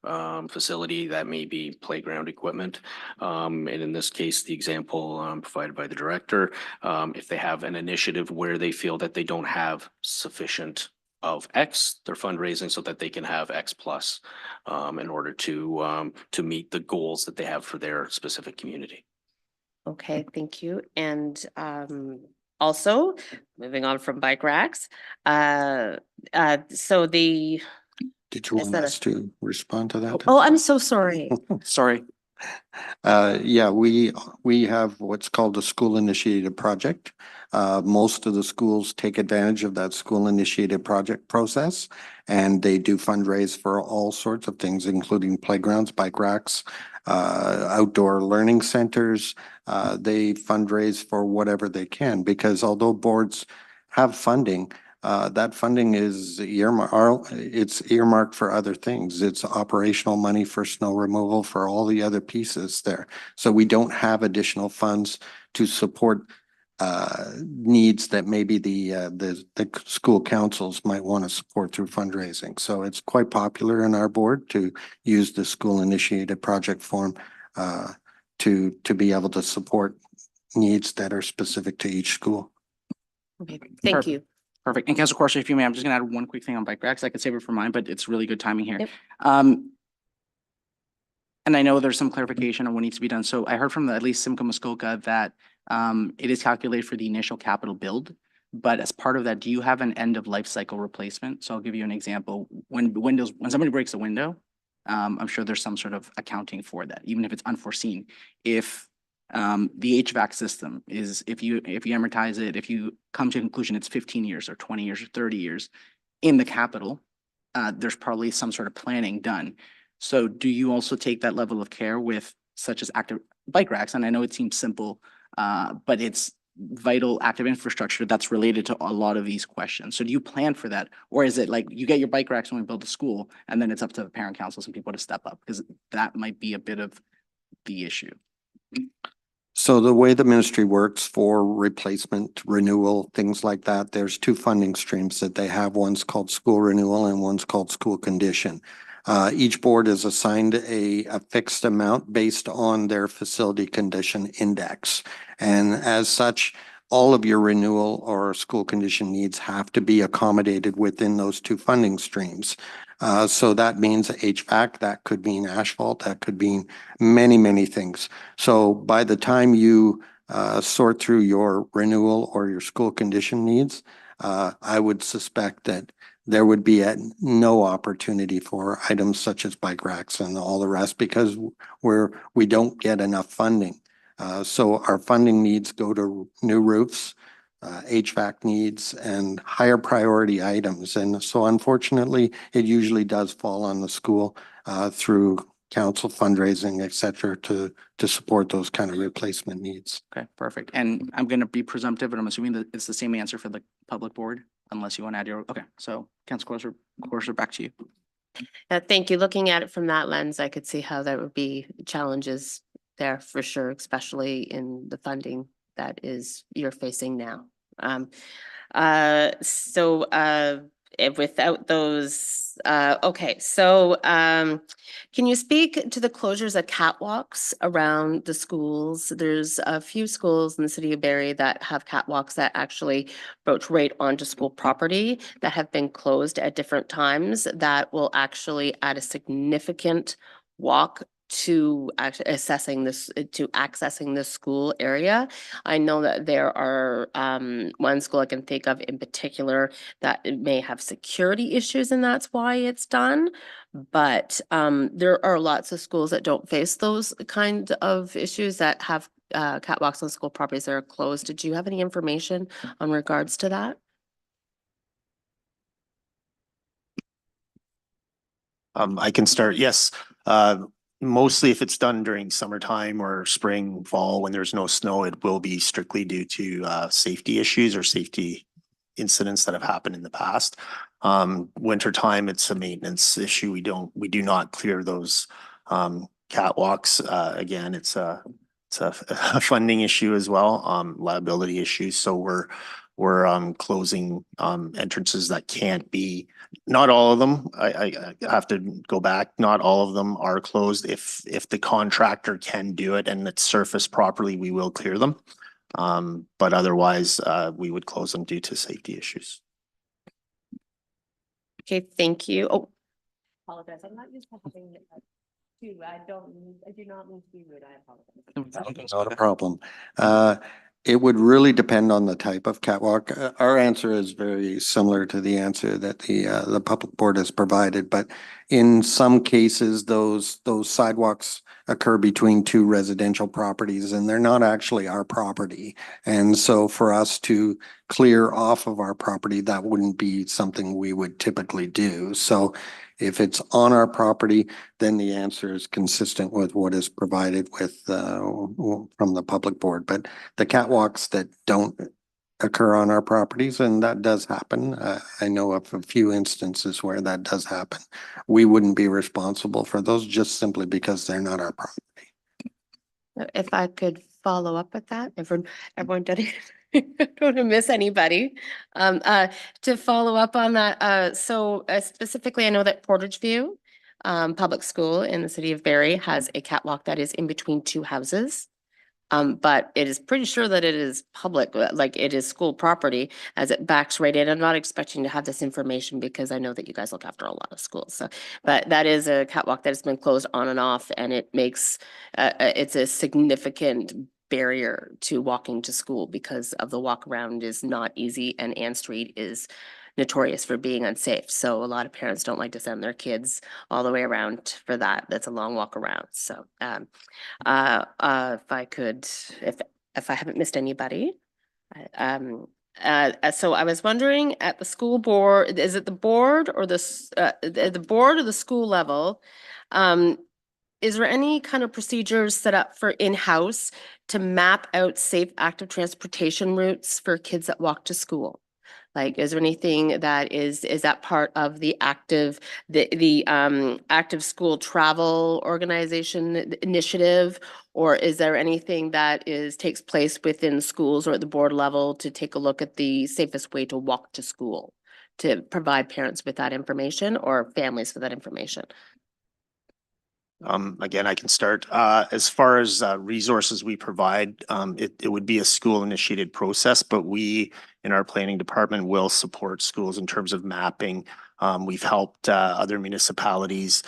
facility. That may be playground equipment. And in this case, the example provided by the director, if they have an initiative where they feel that they don't have sufficient of X, they're fundraising so that they can have X plus in order to meet the goals that they have for their specific community. Okay, thank you. And also moving on from bike racks, so the did you want us to respond to that? oh, I'm so sorry. Sorry. Yeah, we have what's called a school initiated project. Most of the schools take advantage of that school initiated project process. And they do fundraise for all sorts of things, including playgrounds, bike racks, outdoor learning centers. They fundraise for whatever they can, because although boards have funding, that funding is earmarked for other things. It's operational money for snow removal, for all the other pieces there. So we don't have additional funds to support needs that maybe the school councils might want to support through fundraising. So it's quite popular in our board to use the school initiated project form to be able to support needs that are specific to each school. Okay, thank Perfect. you. Perfect. And Councilor Corso, if you may, I'm just gonna add one quick thing on bike racks. I could save it for mine, but it's really good timing here. Yep. And I know there's some clarification on what needs to be done. So I heard from at least Simcoe Muskoka that it is calculated for the initial capital build. But as part of that, do you have an end of life cycle replacement? So I'll give you an example. When somebody breaks a window, I'm sure there's some sort of accounting for that, even if it's unforeseen. If the HVAC system is, if you amortize it, if you come to a conclusion it's 15 years or 20 years or 30 years in the capital, there's probably some sort of planning done. So do you also take that level of care with such as active bike racks? And I know it seems simple, but it's vital active infrastructure that's related to a lot of these questions. So do you plan for that? Or is it like you get your bike racks when we build a school and then it's up to the parent councils and people to step up? Because that might be a bit of the issue. So the way the ministry works for replacement, renewal, things like that, there's two funding streams that they have. One's called school renewal and one's called school condition. Each board is assigned a fixed amount based on their facility condition index. And as such, all of your renewal or school condition needs have to be accommodated within those two funding streams. So that means HVAC, that could mean asphalt, that could mean many, many things. So by the time you sort through your renewal or your school condition needs, I would suspect that there would be no opportunity for items such as bike racks and all the rest, because we don't get enough funding. So our funding needs go to new roofs, HVAC needs, and higher priority items. And so unfortunately, it usually does fall on the school through council fundraising, et cetera, to support those kind of replacement needs. Okay, perfect. And I'm gonna be presumptive, but I'm assuming that it's the same answer for the public board, unless you want to add your, okay, so Councilor Corso, back to you. Thank you. Looking at it from that lens, I could see how there would be challenges there for sure, especially in the funding that you're facing now. Without those, okay, so can you speak to the closures of catwalks around the schools? There's a few schools in the city of Barrie that have catwalks that actually approach right onto school property that have been closed at different times that will actually add a significant walk to accessing this school area. I know that there are one school I can think of in particular that it may have security issues and that's why it's done. But there are lots of schools that don't face those kind of issues that have catwalks on school properties that are closed. Did you have any information on regards to that? I can start. Yes. Mostly if it's done during summertime or spring, fall, when there's no snow, it will be strictly due to safety issues or safety incidents that have happened in the past. Wintertime, it's a maintenance issue. We do not clear those catwalks. Again, it's a funding issue as well, liability issues. So we're closing entrances that can't be. Not all of them. I have to go back. Not all of them are closed. If the contractor can do it and it's surfaced properly, we will clear them. But otherwise, we would close them due to safety issues. Okay, thank you. Oh, apologize. I'm not used to having I do not mean to be rude. I apologize. Not a problem. It would really depend on the type of catwalk. Our answer is very similar to the answer that the public board has provided, but in some cases, those sidewalks occur between two residential properties and they're not actually our property. And so for us to clear off of our property, that wouldn't be something we would typically do. So if it's on our property, then the answer is consistent with what is provided with from the public board. But the catwalks that don't occur on our properties, and that does happen. I know of a few instances where that does happen. We wouldn't be responsible for those just simply because they're not our property. If I could follow up with that, everyone did it. I don't want to miss anybody. To follow up on that, so specifically, I know that Portage View Public School in the city of Barrie has a catwalk that is in between two houses. But it is pretty sure that it is public, like it is school property as it backs right in. I'm not expecting to have this information because I know that you guys look after a lot of schools. So, but that is a catwalk that has been closed on and off, and it makes it's a significant barrier to walking to school because of the walk around is not easy, and Ann Street is notorious for being unsafe. So a lot of parents don't like to send their kids all the way around for that. That's a long walk around. So if I could, if I haven't missed anybody, so I was wondering at the school board, is it the board or the board or the school level? Is there any kind of procedures set up for in-house to map out safe active transportation routes for kids that walk to school? Like, is there anything that is that part of the active active school travel organization initiative? Or is there anything that takes place within schools or at the board level to take a look at the safest way to walk to school, to provide parents with that information or families with that information? Again, I can start. As far as resources we provide, it would be a school initiated process, but we in our planning department will support schools in terms of mapping. We've helped other municipalities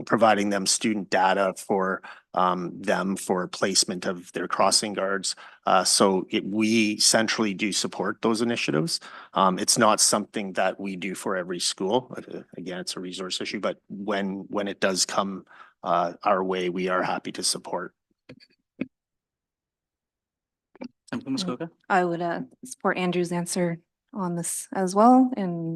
providing them student data for them for placement of their crossing guards. We centrally do support those initiatives. It's not something that we do for every school. Again, it's a resource issue, but when it does come our way, we are happy to support. Muskoka? I would support Andrew's answer on this as well, in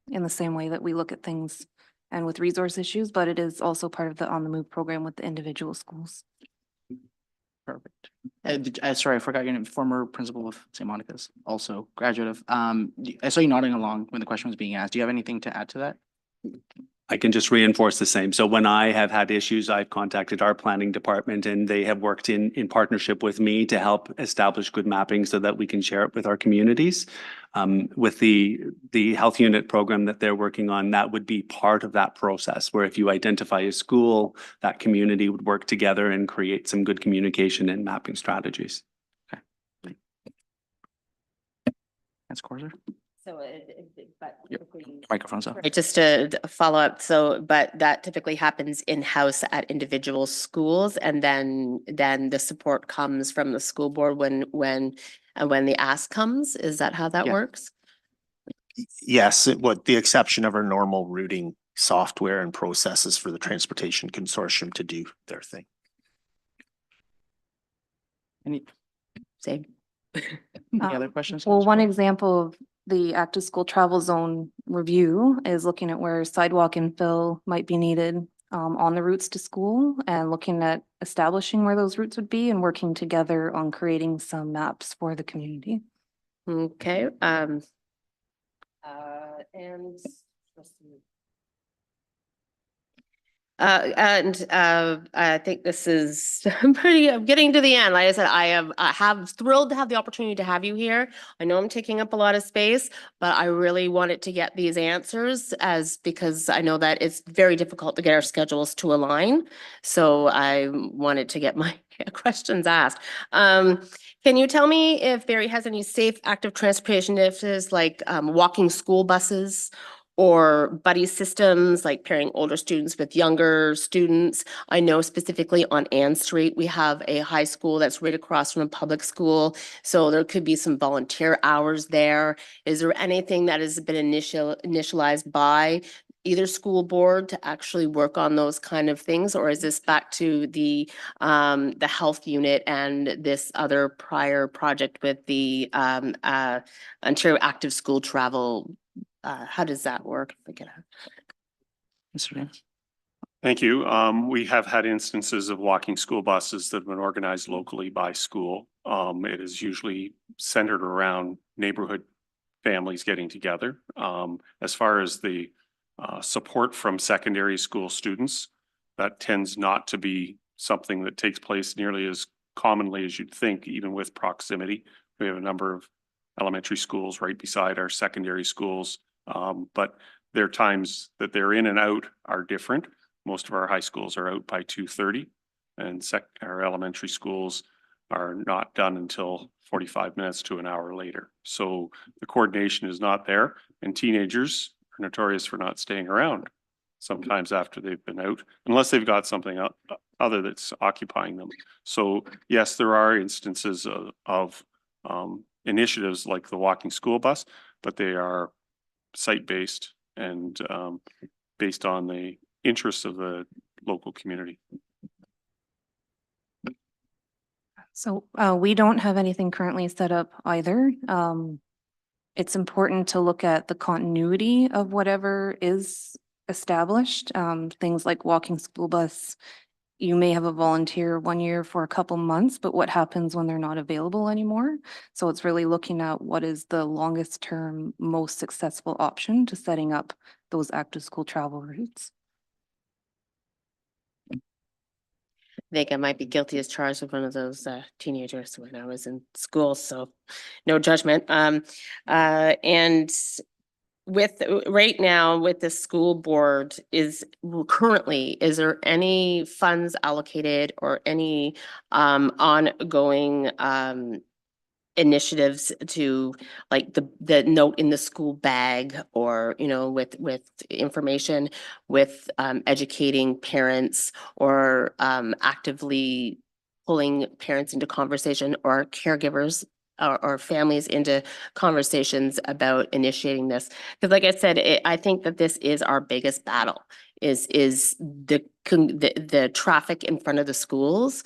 the same way that we look at things and with resource issues, but it is also part of the On the Move program with the individual schools. Perfect. Sorry, I forgot your name. Former principal of St. Monica's, also graduate of. I saw you nodding along when the question was being asked. Do you have anything to add to that? I can just reinforce the same. So when I have had issues, I've contacted our planning department and they have worked in partnership with me to help establish good mapping so that we can share it with our communities. With the health unit program that they're working on, that would be part of that process, where if you identify a school, that community would work together and create some good communication and mapping strategies. Okay. That's Corser. So, but Microphone's off. just to follow up, but that typically happens in-house at individual schools, and then the support comes from the school board when the ask comes. Is that how that Yeah. works? Yes, with the exception of our normal routing software and processes for the Transportation Consortium to do their thing. Same. Any other questions? Well, one example of the active school travel zone review is looking at where sidewalk infill might be needed on the routes to school, and looking at establishing where those routes would be and working together on creating some maps for the community. Okay, and I think this is I'm getting to the end. Like I said, I have thrilled to have the opportunity to have you here. I know I'm taking up a lot of space, but I really wanted to get these answers because I know that it's very difficult to get our schedules to align. So I wanted to get my questions asked. Can you tell me if Barrie has any safe active transportation initiatives like walking school buses or buddy systems, like pairing older students with younger students. I know specifically on Ann Street, we have a high school that's right across from a public school. So there could be some volunteer hours there. Is there anything that has been initialized by either school board to actually work on those kind of things? Or is this back to the health unit and this other prior project with the Ontario Active School Travel? How does that work? Mr. Davis? Thank you. We have had instances of walking school buses that have been organized locally by school. It is usually centered around neighborhood families getting together. As far as the support from secondary school students, that tends not to be something that takes place nearly as commonly as you'd think, even with proximity. We have a number of elementary schools right beside our secondary schools, but their times that they're in and out are different. Most of our high schools are out by 2:30, and our elementary schools are not done until 45 minutes to an hour later. So the coordination is not there, and teenagers are notorious for not staying around sometimes after they've been out, unless they've got something other that's occupying them. So yes, there are instances of initiatives like the walking school bus, but they are site-based and based on the interests of the local community. So we don't have anything currently set up either. It's important to look at the continuity of whatever is established. Things like walking school bus, you may have a volunteer 1 year for a couple months, but what happens when they're not available anymore? So it's really looking at what is the longest term, most successful option to setting up those active school travel routes. I think I might be guilty as charged with one of those teenagers when I was in school, so no judgment. And with right now with the school board is there any funds allocated or any ongoing initiatives to like the note in the school bag, or with information with educating parents, or actively pulling parents into conversation, or caregivers or families into conversations about initiating this? Because like I said, I think that this is our biggest battle, is the traffic in front of the schools,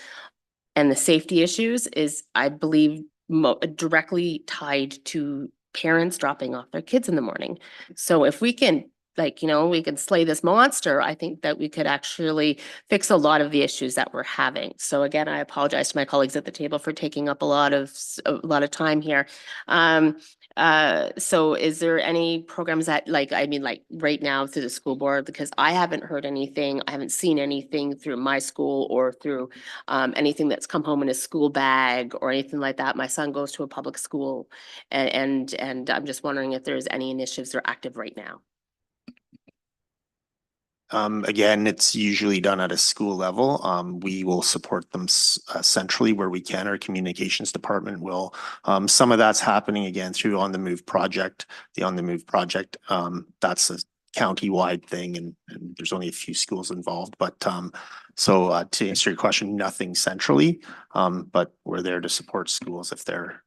and the safety issues is, I believe, directly tied to parents dropping off their kids in the morning. So if we can, we can slay this monster, I think that we could actually fix a lot of the issues that we're having. So again, I apologize to my colleagues at the table for taking up a lot of time here. So is there any programs that right now through the school board? Because I haven't heard anything, I haven't seen anything through my school or through anything that's come home in a school bag or anything like that. My son goes to a public school, and I'm just wondering if there's any initiatives that are active right now. Again, it's usually done at a school level. We will support them centrally where we can. Our communications department will. Some of that's happening again through On the Move project. The On the Move project, that's a county-wide thing, and there's only a few schools involved. But to answer your question, nothing centrally, but we're there to support schools if they're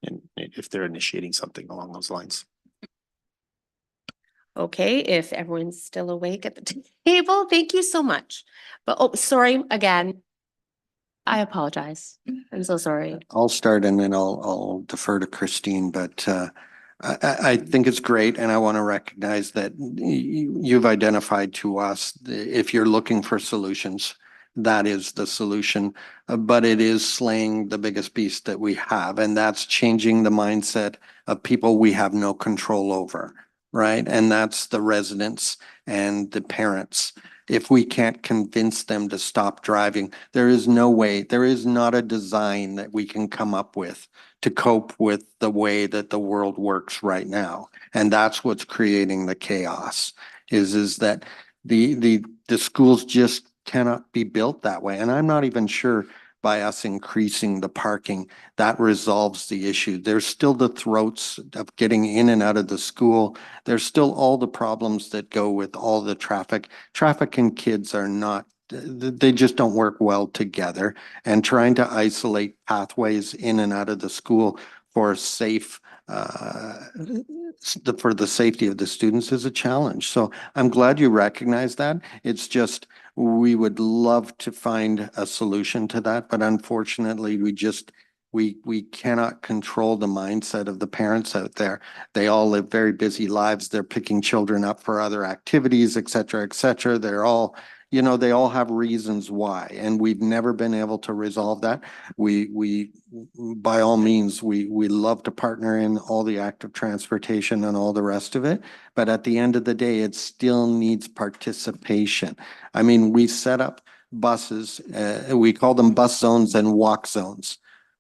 initiating something along those lines. Okay, if everyone's still awake at the table, thank you so much. But sorry again. I apologize. I'm so sorry. I'll start and then I'll defer to Christine, but I think it's great, and I want to recognize that you've identified to us, if you're looking for solutions, that is the solution, but it is slaying the biggest beast that we have, and that's changing the mindset of people we have no control over, right? And that's the residents and the parents. If we can't convince them to stop driving, there is no way, there is not a design that we can come up with to cope with the way that the world works right now. And that's what's creating the chaos, is that the schools just cannot be built that way. And I'm not even sure by us increasing the parking. That resolves the issue. There's still the throats of getting in and out of the school. There's still all the problems that go with all the traffic. Traffic and kids are not, they just don't work well together. And trying to isolate pathways in and out of the school for safe, for the safety of the students is a challenge. So I'm glad you recognize that. It's just, we would love to find a solution to that, but unfortunately, we cannot control the mindset of the parents out there. They all live very busy lives. They're picking children up for other activities, et cetera, et cetera. They're all, you know, they all have reasons why, and we've never been able to resolve that. We, by all means, we love to partner in all the active transportation and all the rest of it. But at the end of the day, it still needs participation. I mean, we set up buses, we call them bus zones and walk zones.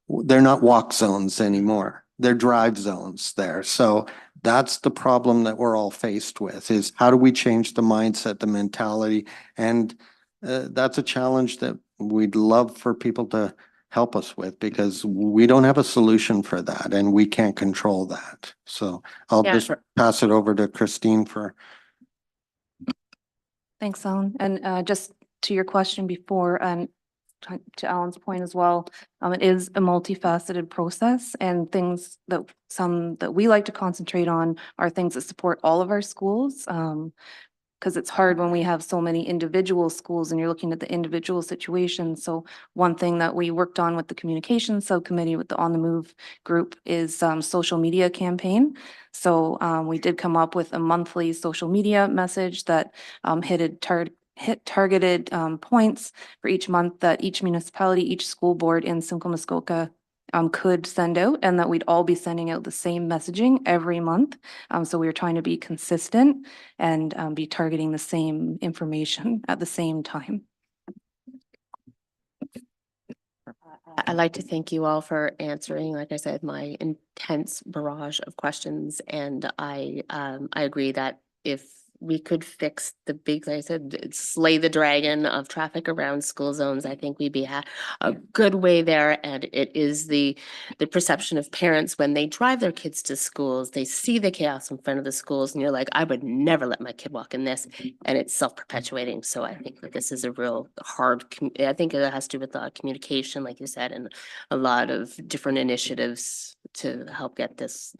They're not walk zones anymore. They're drive zones there. So that's the problem that we're all faced with, is how do we change the mindset, the mentality? And that's a challenge that we'd love for people to help us with, because we don't have a solution for that and we can't control that. So I'll Yeah. just pass it over to Christine for. Thanks, Alan. And just to your question before, and to Alan's point as well, it is a multifaceted process, and things that we like to concentrate on are things that support all of our schools. Because it's hard when we have so many individual schools and you're looking at the individual situations. So one thing that we worked on with the communications subcommittee with the On the Move group is social media campaign. So we did come up with a monthly social media message that hit targeted points for each month that each municipality, each school board in Simcoe Muskoka could send out, and that we'd all be sending out the same messaging every month. So we were trying to be consistent and be targeting the same information at the same time. I'd like to thank you all for answering, like I said, my intense barrage of questions. And I agree that if we could fix the big, like I said, slay the dragon of traffic around school zones, I think we'd be a good way there. And it is the perception of parents when they drive their kids to schools, they see the chaos in front of the schools and you're like, I would never let my kid walk in this. And it's self-perpetuating. So I think that this is a real hard, I think it has to do with communication, like you said, and a lot of different initiatives to help get this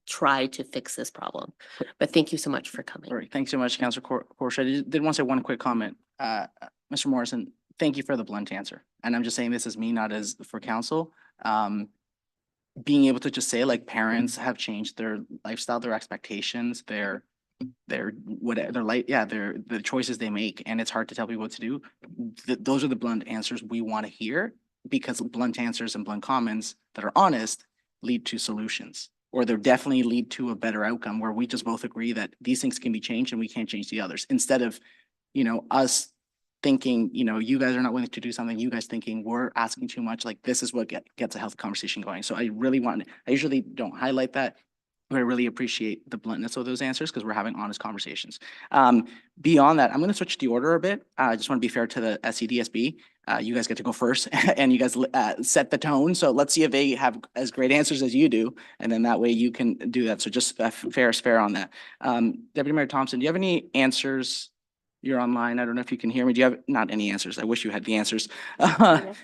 try to fix this problem. But thank you so much for coming. All right, thanks so much, Councillor Porsche. I did want to say one quick comment. Mr. Morrison, thank you for the blunt answer. And I'm just saying this as me, not as for council. Being able to just say, like, parents have changed their lifestyle, their expectations, their the choices they make, and it's hard to tell people what to do. Those are the blunt answers we want to hear, because blunt answers and blunt comments that are honest lead to solutions, or they'll definitely lead to a better outcome where we just both agree that these things can be changed and we can't change the others, instead of, you know, us thinking, you know, you guys are not willing to do something, you guys thinking we're asking too much. Like, this is what gets a healthy conversation going. So I usually don't highlight that, but I really appreciate the bluntness of those answers, because we're having honest conversations. Beyond that, I'm going to switch the order a bit. I just want to be fair to the SEDSB. You guys get to go first and you guys set the tone. So let's see if they have as great answers as you do. And then that way you can do that. So just fair is fair on that. Deputy Mayor Thompson, do you have any answers? You're online. I don't know if you can hear me. Do you have not any answers? I wish you had the answers.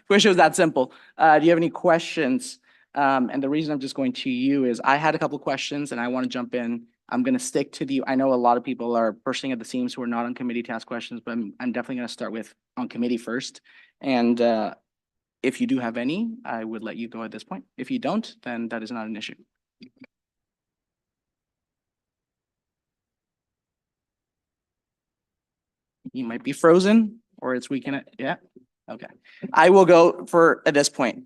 Wish it was that simple. Do you have any questions? And the reason I'm just going to you is I had a couple of questions and I want to jump in. I'm going to stick to I know a lot of people are bursting at the seams who are not on committee to ask questions, but I'm definitely going to start with on committee first. And if you do have any, I would let you go at this point. If you don't, then that is not an issue. You might be frozen, or it's weekend. Yeah. Okay. I will go for at this point.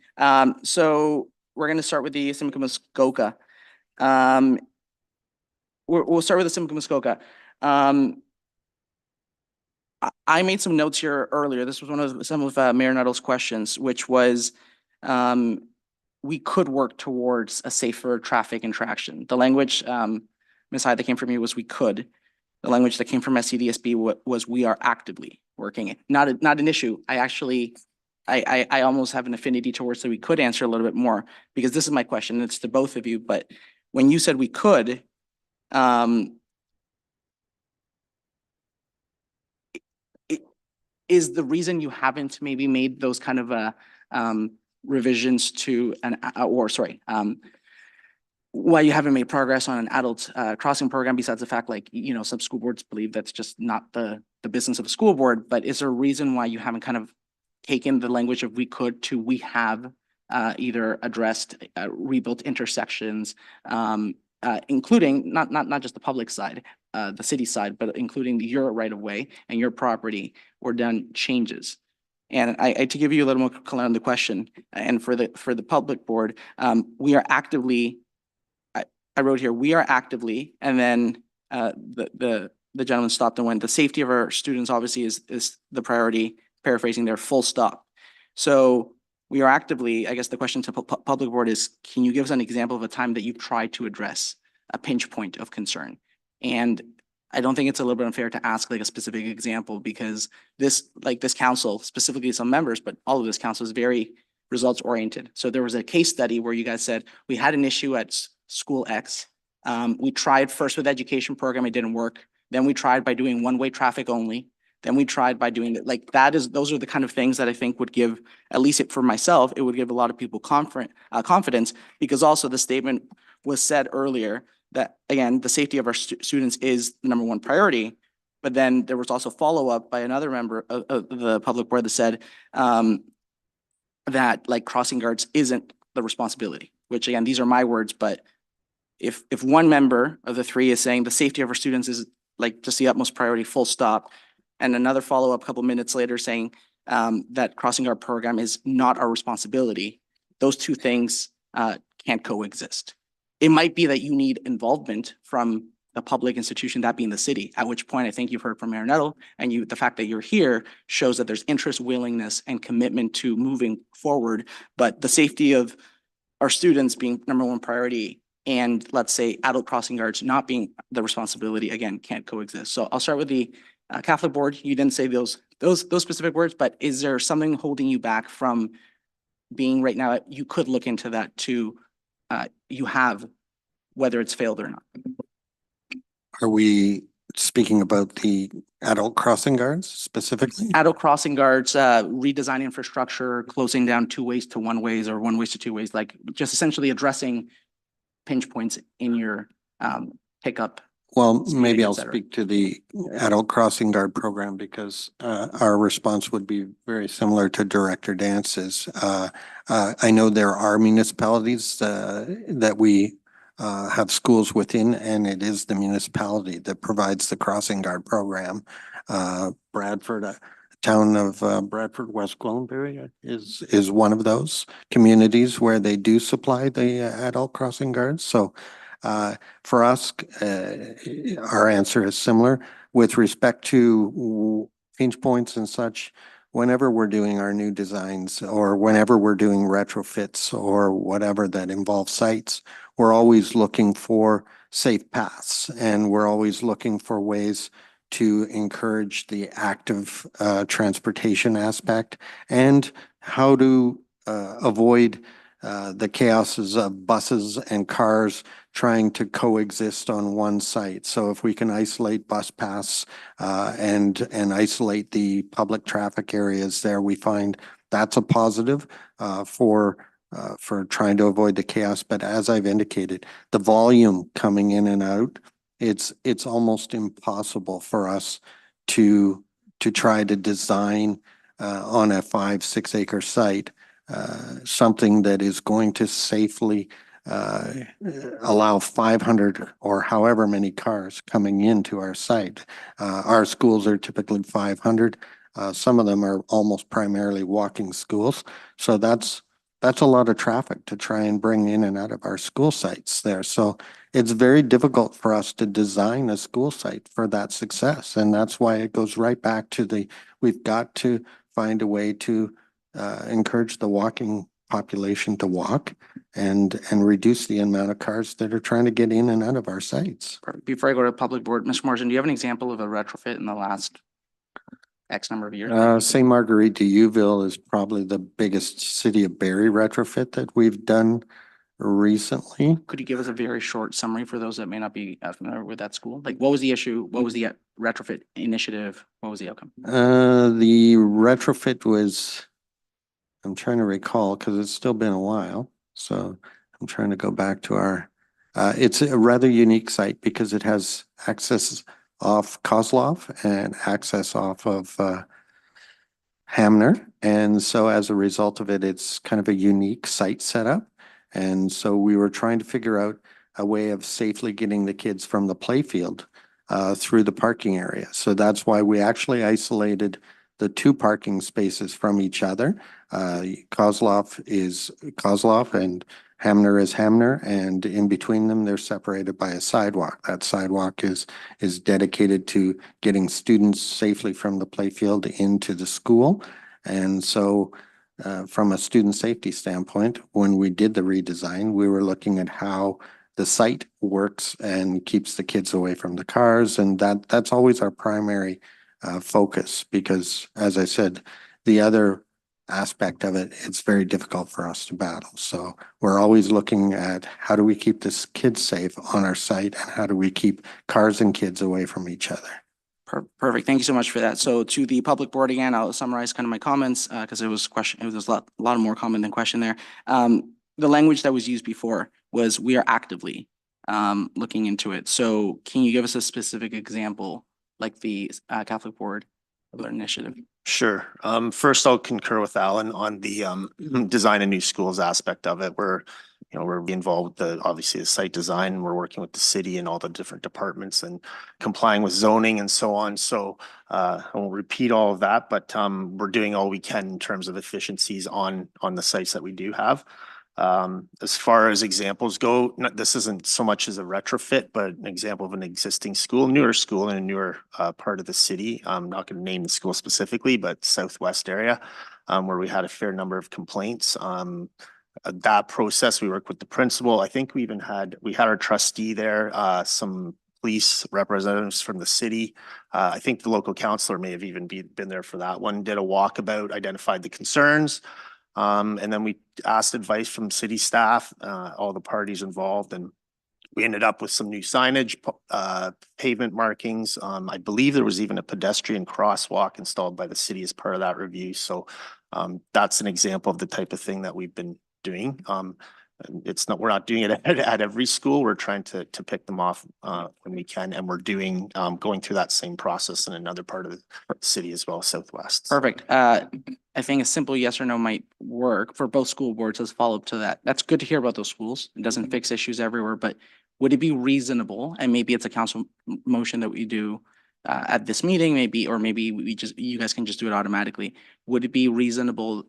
So we're going to start with the Simcoe Muskoka. We'll start with the Simcoe Muskoka. I made some notes here earlier. This was one of some of Mayor Nuttall's questions, which was we could work towards a safer traffic interaction. The language, Ms. Hyde, that came from you was we could. The language that came from SCDSB was we are actively working it. Not an issue. I actually I almost have an affinity towards that we could answer a little bit more, because this is my question, it's to both of you, but when you said we could, i- is the reason you haven't maybe made those kind of revisions to why you haven't made progress on an adult crossing program, besides the fact, like, you know, some school boards believe that's just not the business of a school board, but is there a reason why you haven't kind of taken the language of we could to we have either addressed rebuilt intersections, including not just the public side, the city side, but including your right of way and your property, or done changes? And to give you a little more color on the question, and for the public board, we are actively, I wrote here, we are actively, and then the gentleman stopped and went, the safety of our students obviously is the priority, paraphrasing there, full stop. So we are actively, I guess the question to public board is, can you give us an example of a time that you've tried to address a pinch point of concern? And I don't think it's a little bit unfair to ask like a specific example, because this council, specifically some members, but all of this council is very results oriented. So there was a case study where you guys said, we had an issue at school X. We tried first with education program, it didn't work. Then we tried by doing one-way traffic only. Then we tried by doing like those are the kind of things that I think would give, at least for myself, it would give a lot of people confidence, because also the statement was said earlier that, again, the safety of our students is the number one priority. But then there was also follow-up by another member of the public board that said that like crossing guards isn't the responsibility, which again, these are my words, but if one member of the three is saying the safety of our students is like just the utmost priority, full stop, and another follow-up a couple minutes later saying that crossing guard program is not our responsibility, those two things can't coexist. It might be that you need involvement from the public institution, that being the city, at which point I think you've heard from Mayor Nettle, and the fact that you're here shows that there's interest, willingness, and commitment to moving forward. But the safety of our students being number one priority, and let's say adult crossing guards not being the responsibility, again, can't coexist. So I'll start with the Catholic board. You didn't say those specific words, but is there something holding you back from being right now? You could look into that too. You have, whether it's failed or not. Are we speaking about the adult crossing guards specifically? Adult crossing guards, redesigning infrastructure, closing down two ways to one ways or one ways to two ways, like just essentially addressing pinch points in your pickup. Well, speeding, maybe et I'll cetera. speak to the adult crossing guard program, because our response would be very similar to Director Dance's. I know there are municipalities that we have schools within, and it is the municipality that provides the crossing guard program. Bradford, town of Bradford, West Gwillimbury is one of those communities where they do supply the adult crossing guards. So for us, our answer is similar with respect to pinch points and such. Whenever we're doing our new designs, or whenever we're doing retrofits or whatever that involves sites, we're always looking for safe paths, and we're always looking for ways to encourage the active transportation aspect, and how to avoid the chaoses of buses and cars trying to coexist on one site. So if we can isolate bus paths and isolate the public traffic areas there, we find that's a positive for trying to avoid the chaos. But as I've indicated, the volume coming in and out, it's almost impossible for us to try to design on a 5-6 acre site something that is going to safely allow 500 or however many cars coming into our site. Our schools are typically 500. Some of them are almost primarily walking schools. So that's a lot of traffic to try and bring in and out of our school sites there. So it's very difficult for us to design a school site for that success. And that's why it goes right back to we've got to find a way to encourage the walking population to walk and reduce the amount of cars that are trying to get in and out of our sites. Before I go to the public board, Mr. Morrison, do you have an example of a retrofit in the last X number of years? St. Marguerite de Youville is probably the biggest City of Barrie retrofit that we've done recently. Could you give us a very short summary for those that may not be familiar with that school? Like, what was the issue? What was the retrofit initiative? What was the outcome? The retrofit was, I'm trying to recall because it's still been a while. So I'm trying to go back to our, it's a rather unique site because it has access off Kozlov and access off of Hamner. And so as a result of it, it's kind of a unique site setup. And so we were trying to figure out a way of safely getting the kids from the playfield through the parking area. So that's why we actually isolated the two parking spaces from each other. Kozlov is Kozlov and Hamner is Hamner, and in between them, they're separated by a sidewalk. That sidewalk is dedicated to getting students safely from the playfield into the school. And so from a student safety standpoint, when we did the redesign, we were looking at how the site works and keeps the kids away from the cars. And that's always our primary focus because, as I said, the other aspect of it, it's very difficult for us to battle. So we're always looking at how do we keep this kids safe on our site and how do we keep cars and kids away from each other. Perfect. Thank you so much for that. So to the public board again, I'll summarize kind of my comments because it was a lot more comment than question there. The language that was used before was we are actively looking into it. So can you give us a specific example like the Catholic board of their initiative? Sure. First, I'll concur with Alan on the design of new schools aspect of it. We're involved with obviously the site design. We're working with the city and all the different departments and complying with zoning and so on. So I won't repeat all of that, but we're doing all we can in terms of efficiencies on the sites that we do have. As far as examples go, this isn't so much as a retrofit, but an example of an existing school, newer school in a newer part of the city. I'm not going to name the school specifically, but southwest area where we had a fair number of complaints. That process, we worked with the principal. I think we had our trustee there, some police representatives from the city. I think the local councillor may have even been there for that one, did a walkabout, identified the concerns. And then we asked advice from city staff, all the parties involved, and we ended up with some new signage, pavement markings. I believe there was even a pedestrian crosswalk installed by the city as part of that review. So that's an example of the type of thing that we've been doing. We're not doing it at every school. We're trying to pick them off when we can, and we're going through that same process in another part of the city as well, southwest. Perfect. I think a simple yes or no might work for both school boards as follow up to that. That's good to hear about those schools. It doesn't fix issues everywhere, but would it be reasonable? And maybe it's a council motion that we do at this meeting, maybe, or maybe you guys can just do it automatically. Would it be reasonable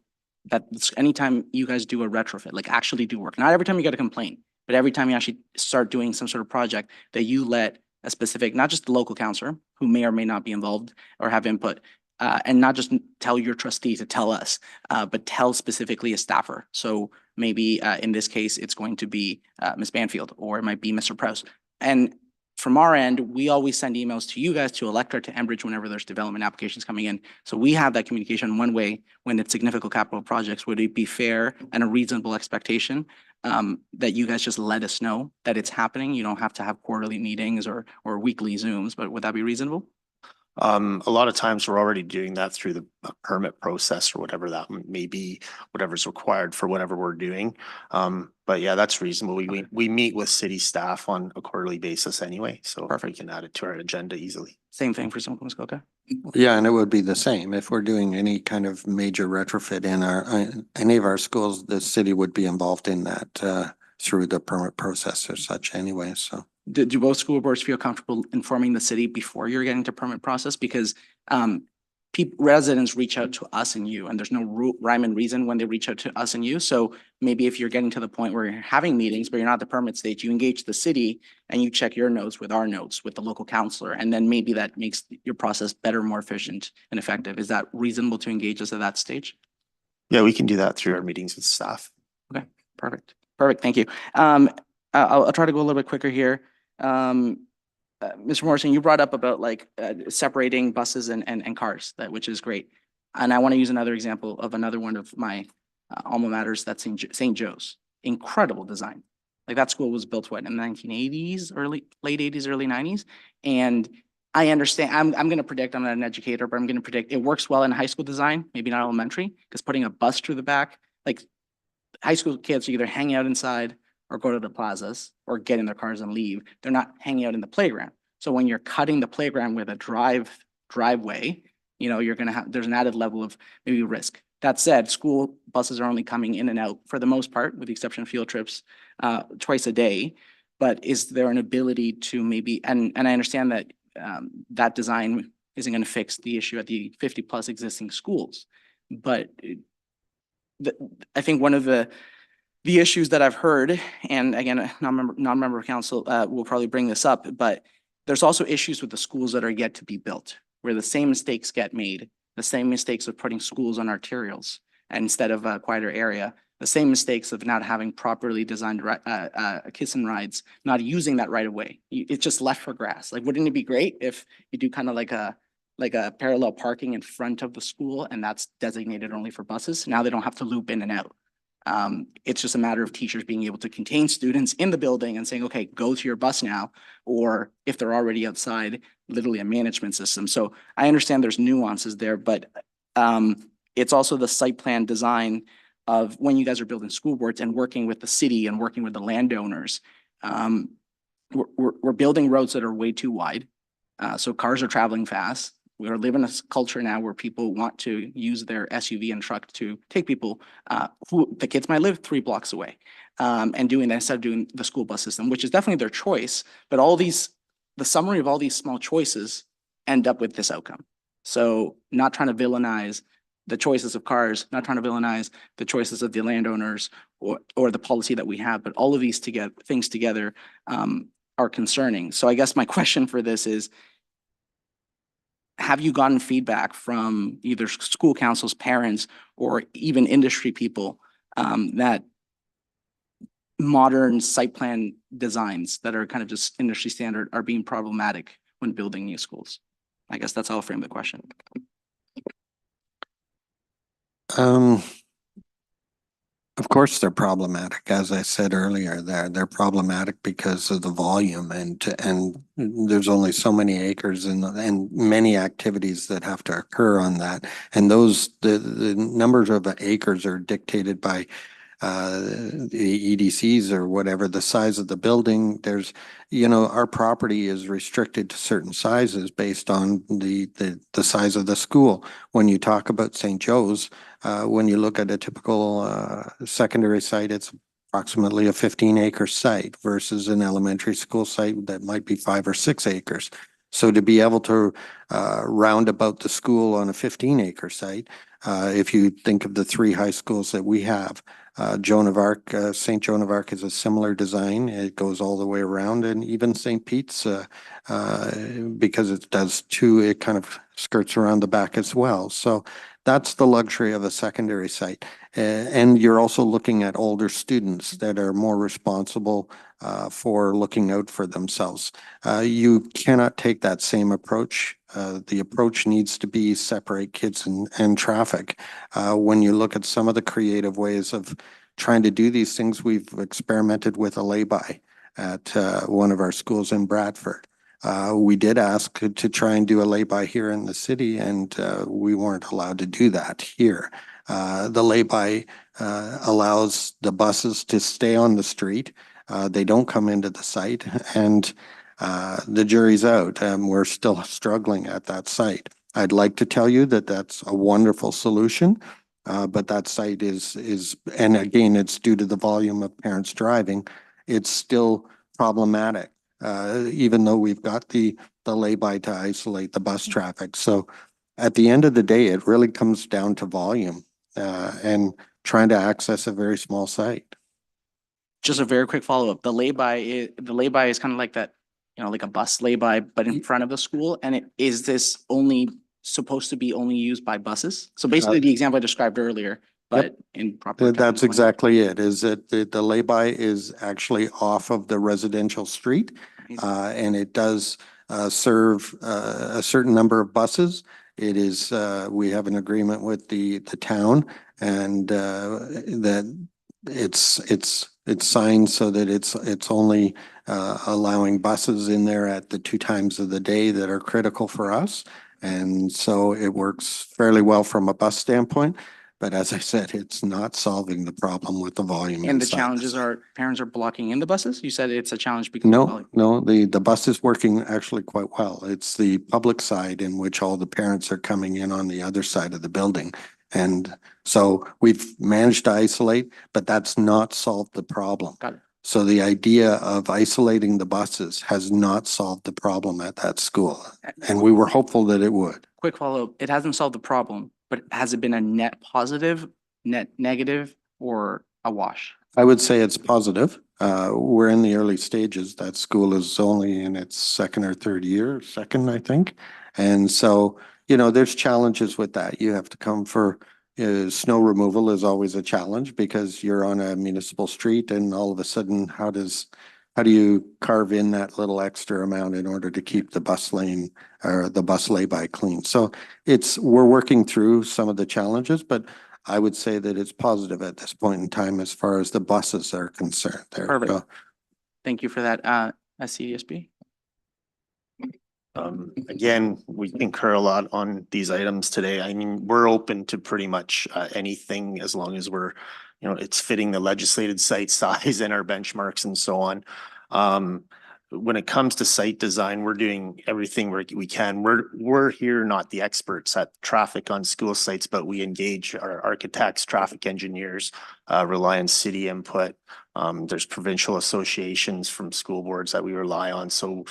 that anytime you guys do a retrofit, like actually do work, not every time you get a complaint, but every time you actually start doing some sort of project, that you let a specific, not just the local counselor who may or may not be involved or have input, and not just tell your trustee to tell us, but tell specifically a staffer. So maybe in this case, it's going to be Ms. Banfield, or it might be Mr. Prowse. And from our end, we always send emails to you guys, to Electra, to Enbridge, whenever there's development applications coming in. So we have that communication one way when it's significant capital projects. Would it be fair and a reasonable expectation that you guys just let us know that it's happening? You don't have to have quarterly meetings or weekly Zooms, but would that be reasonable? A lot of times we're already doing that through the permit process or whatever that may be, whatever's required for whatever we're doing. But yeah, that's reasonable. We meet with city staff on a quarterly basis anyway, so we can add it to our agenda easily. Same thing for Simcoe Muskoka. Yeah, and it would be the same if we're doing any kind of major retrofit in any of our schools. The city would be involved in that through the permit process or such anyway. So. Do both school boards feel comfortable informing the city before you're getting to permit process? Because residents reach out to us and you, and there's no rhyme and reason when they reach out to us and you. So maybe if you're getting to the point where you're having meetings, but you're not at the permit stage, you engage the city and you check your notes with our notes with the local counselor. And then maybe that makes your process better, more efficient and effective. Is that reasonable to engage us at that stage? Yeah, we can do that through our meetings with staff. Okay, perfect. Thank you. I'll try to go a little bit quicker here. Mr. Morrison, you brought up about like separating buses and cars, which is great. And I want to use another example of another one of my alma maters, that's St. Joe's. Incredible design. Like that school was built what, in the 1980s, late 80s, early 90s. And I understand, I'm going to predict, I'm not an educator, but I'm going to predict it works well in high school design, maybe not elementary, because putting a bus through the back, like high school kids are either hanging out inside or go to the plazas or get in their cars and leave. They're not hanging out in the playground. So when you're cutting the playground with a driveway, you know, you're going to have, there's an added level of maybe risk. That said, school buses are only coming in and out for the most part, with the exception of field trips, twice a day. But is there an ability to maybe, and I understand that that design isn't going to fix the issue at the 50+ existing schools, but I think one of the issues that I've heard, and again, a non-member of council will probably bring this up, but there's also issues with the schools that are yet to be built, where the same mistakes get made, the same mistakes of putting schools on arterials and instead of a quieter area, the same mistakes of not having properly designed kiss and rides, not using that right away. It's just left for grass. Like, wouldn't it be great if you do kind of like a parallel parking in front of the school and that's designated only for buses? Now they don't have to loop in and out. It's just a matter of teachers being able to contain students in the building and saying, okay, go to your bus now, or if they're already outside, literally a management system. So I understand there's nuances there, but it's also the site plan design of when you guys are building school boards and working with the city and working with the landowners. We're building roads that are way too wide. So cars are traveling fast. We are living in a culture now where people want to use their SUV and truck to take people who the kids might live 3 blocks away, and doing that instead of doing the school bus system, which is definitely their choice. But the summary of all these small choices end up with this outcome. So not trying to villainize the choices of cars, not trying to villainize the choices of the landowners or the policy that we have, but all of these things together are concerning. So I guess my question for this is, have you gotten feedback from either school councils, parents, or even industry people that modern site plan designs that are kind of just industry standard are being problematic when building new schools? I guess that's how I'll frame the question. Of course, they're problematic. As I said earlier, they're problematic because of the volume, and there's only so many acres and many activities that have to occur on that. And the numbers of acres are dictated by the EDCs or whatever, the size of the building. There's, our property is restricted to certain sizes based on the size of the school. When you talk about St. Joe's, when you look at a typical secondary site, it's approximately a 15-acre site versus an elementary school site that might be 5 or 6 acres. So to be able to round about the school on a 15-acre site, if you think of the 3 high schools that we have, Joan of Arc, St. Joan of Arc is a similar design. It goes all the way around, and even St. Pete's, because it does too, it kind of skirts around the back as well. So that's the luxury of a secondary site. And you're also looking at older students that are more responsible for looking out for themselves. You cannot take that same approach. The approach needs to be separate kids and traffic. When you look at some of the creative ways of trying to do these things, we've experimented with a lay-by at one of our schools in Bradford. We did ask to try and do a lay-by here in the city, and we weren't allowed to do that here. The lay-by allows the buses to stay on the street. They don't come into the site, and the jury's out. We're still struggling at that site. I'd like to tell you that that's a wonderful solution, but that site is, and again, it's due to the volume of parents driving. It's still problematic, even though we've got the lay-by to isolate the bus traffic. So at the end of the day, it really comes down to volume and trying to access a very small site. Just a very quick follow-up. The lay-by is kind of like that, like a bus lay-by, but in front of the school. And is this only supposed to be only used by buses? So basically the example I described earlier, but in proper. That's exactly it, is that the lay-by is actually off of the residential street. And it does serve a certain number of buses. It is, we have an agreement with the town and that it's signed so that it's only allowing buses in there at the 2 times of the day that are critical for us. And so it works fairly well from a bus standpoint. But as I said, it's not solving the problem with the volume. And the inside challenges site. are parents are blocking in the buses? You said it's a challenge because of volume. No, the bus is working actually quite well. It's the public side in which all the parents are coming in on the other side of the building. And so we've managed to isolate, but that's not solved the problem. Got it. So the idea of isolating the buses has not solved the problem at that school. And we were hopeful that it would. Quick follow-up, it hasn't solved the problem, but has it been a net positive, net negative, or a wash? I would say it's positive. We're in the early stages. That school is only in its second or third year, second, I think. And so, there's challenges with that. You have to come for, snow removal is always a challenge because you're on a municipal street and all of a sudden, how do you carve in that little extra amount in order to keep the bus lane or the bus lay-by clean? So we're working through some of the challenges, but I would say that it's positive at this point in time as far as the buses are concerned. There you Perfect. go. Thank you for that, CDSB. Again, we incur a lot on these items today. I mean, we're open to pretty much anything as long as we're, it's fitting the legislated site size and our benchmarks and so on. When it comes to site design, we're doing everything we can. We're here not the experts at traffic on school sites, but we engage our architects, traffic engineers, rely on city input. There's provincial associations from school boards that we rely on. So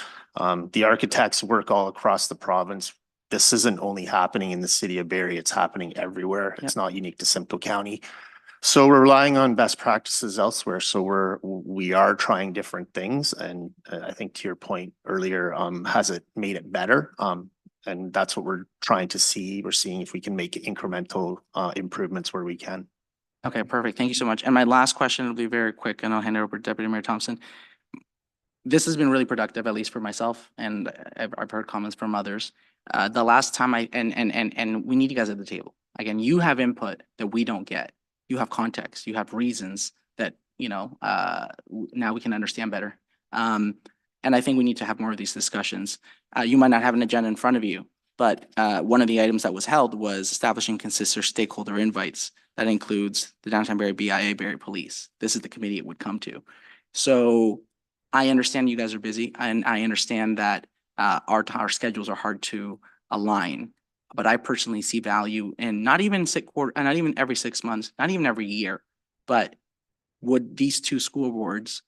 the architects work all across the province. This isn't only happening in the city of Barrie, it's happening everywhere. It's not unique to Simcoe County. So we're relying on best practices elsewhere. So we are trying different things. And I think to your point earlier, has it made it better? And that's what we're trying to see. We're seeing if we can make incremental improvements where we can. Okay, perfect. Thank you so much. And my last question will be very quick and I'll hand it over to Deputy Mayor Thompson. This has been really productive, at least for myself, and I've heard comments from others. The last time and we need you guys at the table. Again, you have input that we don't get. You have context, you have reasons that, now we can understand better. And I think we need to have more of these discussions. You might not have an agenda in front of you, but one of the items that was held was establishing consistent stakeholder invites. That includes the Downtown Barrie BIA, Barrie Police. This is the committee it would come to. So I understand you guys are busy and I understand that our schedules are hard to align. But I personally see value in not even every 6 months, not even every year, but would these 2 school boards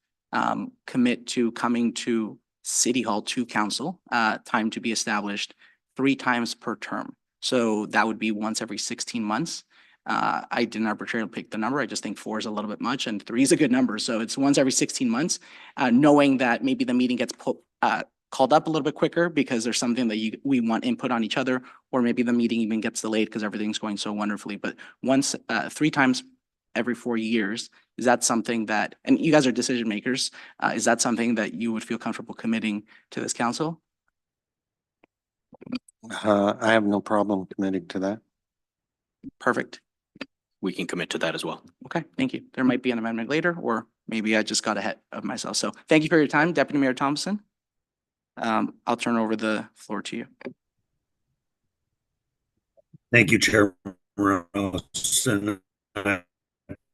commit to coming to City Hall to council, time to be established 3 times per term? So that would be once every 16 months. I didn't arbitrarily pick the number. I just think 4 is a little bit much and 3 is a good number. So it's once every 16 months, knowing that maybe the meeting gets called up a little bit quicker because there's something that we want input on each other, or maybe the meeting even gets delayed because everything's going so wonderfully. But once, 3 times every 4 years, is that something that, and you guys are decision makers, is that something that you would feel comfortable committing to this council? I have no problem committing to that. Perfect. We can commit to that as well. Okay, thank you. There might be an amendment later, or maybe I just got ahead of myself. So thank you for your time, Deputy Mayor Thompson. I'll turn over the floor to you. Thank you, Chair Morales. And I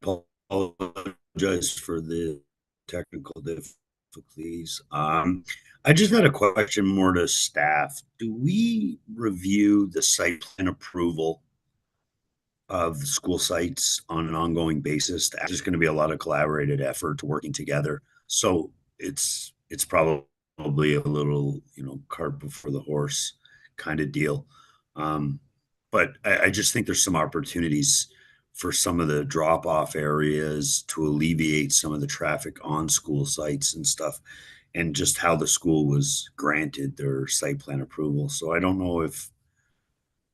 apologize for the technical difficulties. I just had a question more to staff. Do we review the site plan approval of school sites on an ongoing basis? There's just going to be a lot of collaborated effort working together. So it's probably a little, cart before the horse kind of deal. But I just think there's some opportunities for some of the drop-off areas to alleviate some of the traffic on school sites and stuff, and just how the school was granted their site plan approval. So I don't know if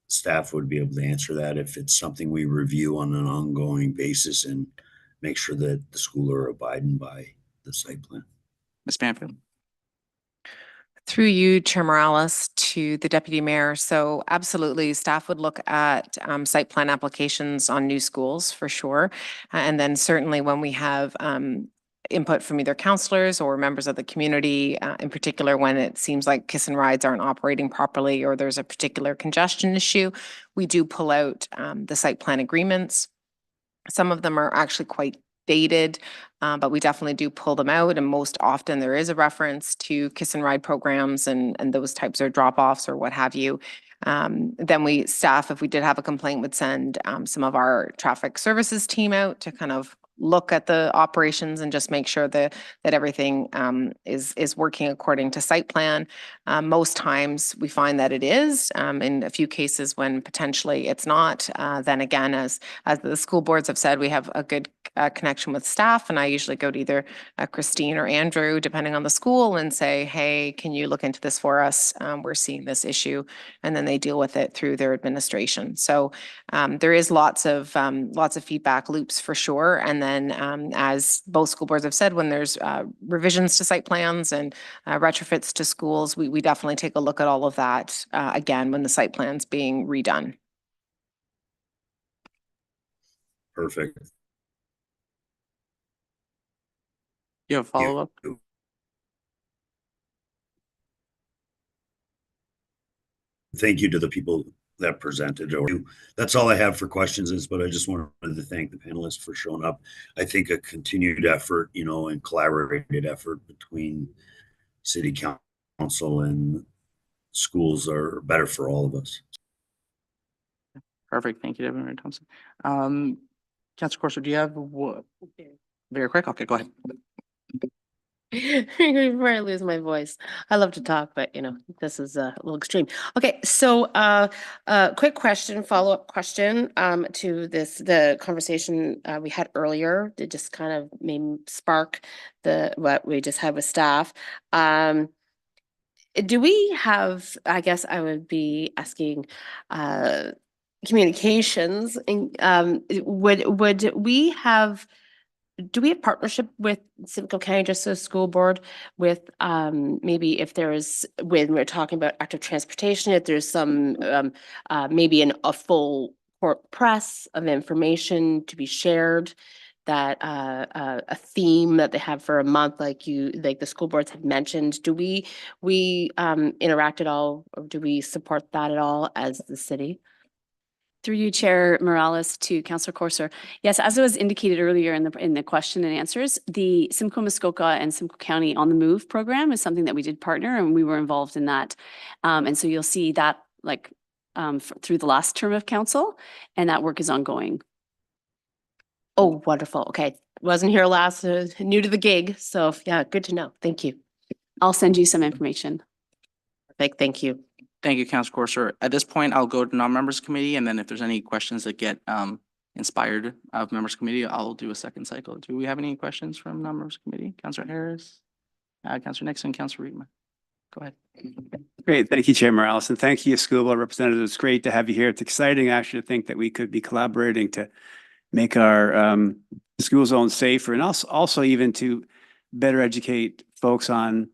staff would be able to answer that, if it's something we review on an ongoing basis and make sure that the school are abiding by the site plan. Ms. Banfield. Through you, Chair Morales, to the Deputy Mayor. So absolutely, staff would look at site plan applications on new schools for sure. And then certainly when we have input from either counselors or members of the community, in particular when it seems like kiss and rides aren't operating properly or there's a particular congestion issue, we do pull out the site plan agreements. Some of them are actually quite dated, but we definitely do pull them out. And most often there is a reference to kiss and ride programs and those types of drop-offs or what have you. Then staff, if we did have a complaint, would send some of our traffic services team out to kind of look at the operations and just make sure that everything is working according to site plan. Most times we find that it is. In a few cases when potentially it's not, then again, as the school boards have said, we have a good connection with staff, and I usually go to either Christine or Andrew, depending on the school, and say, hey, can you look into this for us? We're seeing this issue, and then they deal with it through their administration. So there is lots of feedback loops for sure. And then as both school boards have said, when there's revisions to site plans and retrofits to schools, we definitely take a look at all of that again when the site plan's being redone. Perfect. You have a follow-up? Thank you to the people that presented. That's all I have for questions but I just wanted to thank the panelists for showing up. I think a continued effort, and collaborated effort between city council and schools are better for all of us. Perfect. Thank you, Deputy Mayor Thompson. Councilor Corso, do you have what? Very quick. Okay, go ahead. Before I lose my voice, I love to talk, but this is a little extreme. Okay, so quick question, follow-up question to the conversation we had earlier to just kind of maybe spark what we just had with staff. Do we have, I guess I would be asking communications, do we have partnership with Simcoe County Justice School Board with maybe if there's, when we're talking about active transportation, if there's some maybe a full court press of information to be shared, that a theme that they have for a month, like the school boards had mentioned, do we interact at all, or do we support that at all as the city? Through you, Chair Morales, to Councillor Corser. Yes, as it was indicated earlier in the question and answers, the Simcoe Muskoka and Simcoe County On the Move program is something that we did partner, and we were involved in that. And so you'll see that through the last term of council, and that work is ongoing. Oh, wonderful. Okay. Wasn't here last, new to the gig. So yeah, good to know. Thank you. I'll send you some information. Perfect. Thank you. Thank you, Councilor Corser. At this point, I'll go to non-members committee, and then if there's any questions that get inspired of members committee, I'll do a second cycle. Do we have any questions from non-members committee? Councilor Harris, Councilor Nixon, Councilor Reitman. Go ahead. Great. Thank you, Chair Morales, and thank you, school board representatives. It's great to have you here. It's exciting actually to think that we could be collaborating to make our school zones safer, and also even to better educate folks on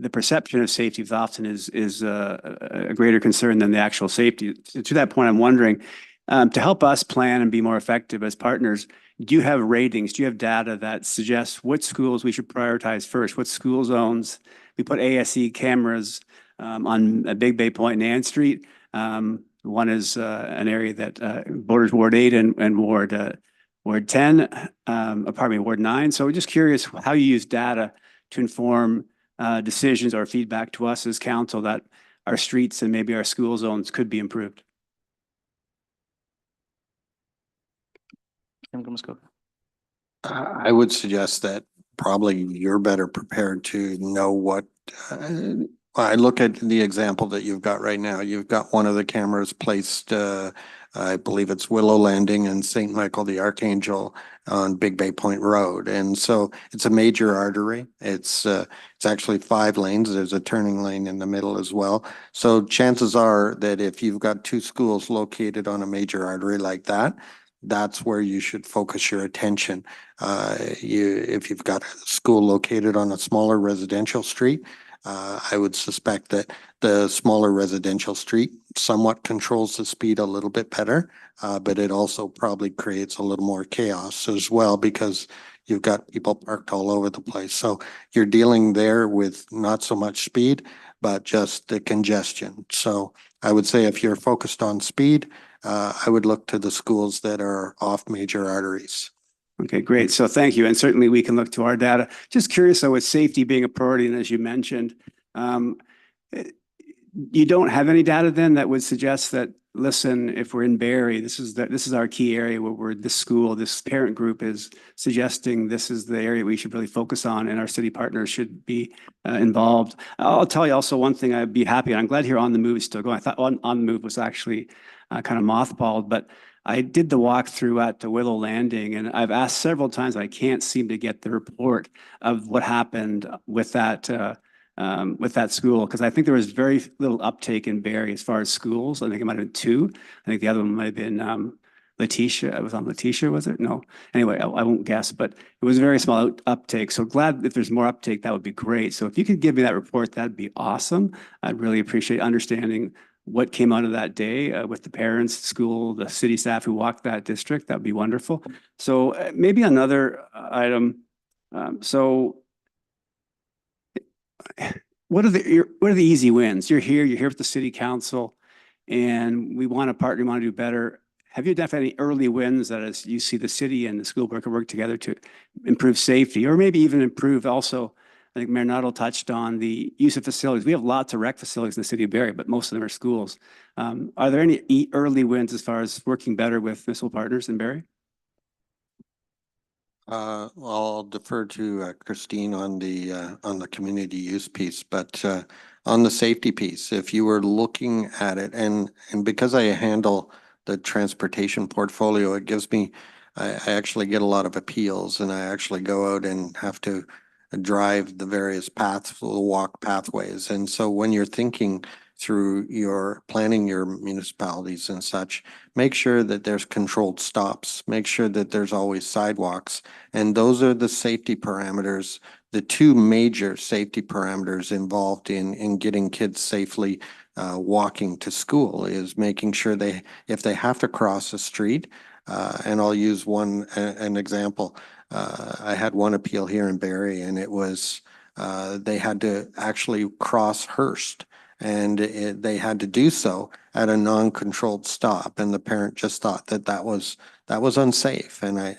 the perception of safety often is a greater concern than the actual safety. To that point, I'm wondering, to help us plan and be more effective as partners, do you have ratings? Do you have data that suggests what schools we should prioritize first? What school zones? We put ASE cameras on Big Bay Point and Ann Street. One is an area that borders Ward 8 and Ward 10, Ward 9. So we're just curious how you use data to inform decisions or feedback to us as council that our streets and maybe our school zones could be improved. I would suggest that probably you're better prepared to know what I look at the example that you've got right now. You've got one of the cameras placed, I believe it's Willow Landing and St. Michael the Archangel on Big Bay Point Road. And so it's a major artery. It's actually 5 lanes. There's a turning lane in the middle as well. So chances are that if you've got 2 schools located on a major artery like that, that's where you should focus your attention. If you've got a school located on a smaller residential street, I would suspect that the smaller residential street somewhat controls the speed a little bit better, but it also probably creates a little more chaos as well because you've got people parked all over the place. So you're dealing there with not so much speed, but just the congestion. So I would say if you're focused on speed, I would look to the schools that are off major arteries. Okay, great. So thank you. And certainly we can look to our data. Just curious though, with safety being a priority, and as you mentioned, you don't have any data then that would suggest that, listen, if we're in Barrie, this is our key area where we're this school, this parent group is suggesting this is the area we should really focus on and our city partners should be involved. I'll tell you also one thing I'd be happy, and I'm glad here On the Move is still going. I thought On the Move was actually kind of mothballed, but I did the walkthrough at the Willow Landing, and I've asked several times. I can't seem to get the report of what happened with that school, because I think there was very little uptake in Barrie as far as schools. I think it might have been two. I think the other one might have been Letitia. It was on Letitia, was it? No. Anyway, I won't guess, but it was a very small uptake. So glad if there's more uptake, that would be great. So if you could give me that report, that'd be awesome. I'd really appreciate understanding what came out of that day with the parents, school, the city staff who walked that district. That'd be wonderful. So maybe another item. What are the easy wins? You're here with the city council, and we want to partner, we want to do better. Have you identified any early wins that as you see the city and the school board can work together to improve safety, or maybe even improve also? I think Mayor Nuttall touched on the use of facilities. We have lots of rec facilities in the city of Barrie, but most of them are schools. Are there any early wins as far as working better with municipal partners in Barrie? I'll defer to Christine on the community use piece, but on the safety piece, if you were looking at it, and because I handle the transportation portfolio, it gives me, I actually get a lot of appeals, and I actually go out and have to drive the various paths, walk pathways. And so when you're thinking through your planning your municipalities and such, make sure that there's controlled stops, make sure that there's always sidewalks. And those are the safety parameters, the two major safety parameters involved in getting kids safely walking to school, is making sure if they have to cross a street, and I'll use an example. I had one appeal here in Barrie, and it was they had to actually cross Hearst, and they had to do so at a non-controlled stop, and the parent just thought that was unsafe. And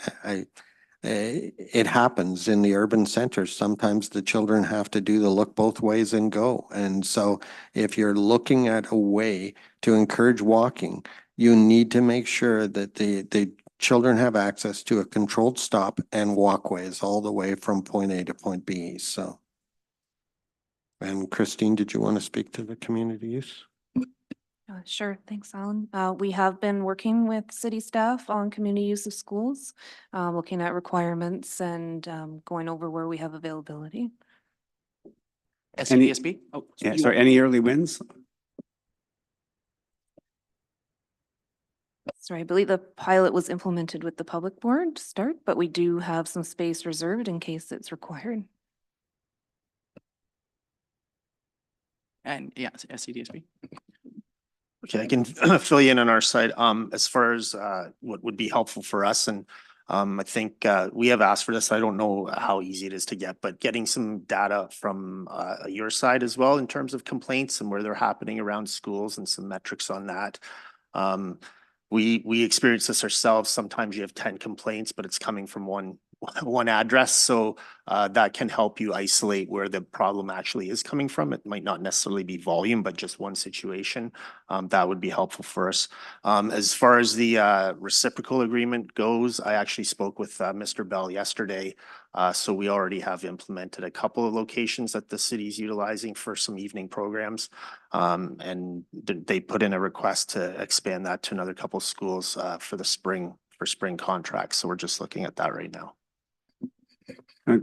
it happens in the urban centers. Sometimes the children have to do the look both ways and go. And so if you're looking at a way to encourage walking, you need to make sure that the children have access to a controlled stop and walkways all the way from point A to point B. So. And Christine, did you want to speak to the community use? Sure. Thanks, Alan. We have been working with city staff on community use of schools, looking at requirements and going over where we have availability. SCDSB? Oh, Yeah, sorry, any early wins? Sorry, I believe the pilot was implemented with the public board to start, but we do have some space reserved in case it's required. And yeah, SCDSB. Okay, I can fill you in on our side. As far as what would be helpful for us, and I think we have asked for this. I don't know how easy it is to get, but getting some data from your side as well in terms of complaints and where they're happening around schools and some metrics on that. We experience this ourselves. Sometimes you have 10 complaints, but it's coming from one address. So that can help you isolate where the problem actually is coming from. It might not necessarily be volume, but just one situation. That would be helpful for us. As far as the reciprocal agreement goes, I actually spoke with Mr. Bell yesterday. So we already have implemented a couple of locations that the city's utilizing for some evening programs. And they put in a request to expand that to another couple of schools for spring contracts. So we're just looking at that right now.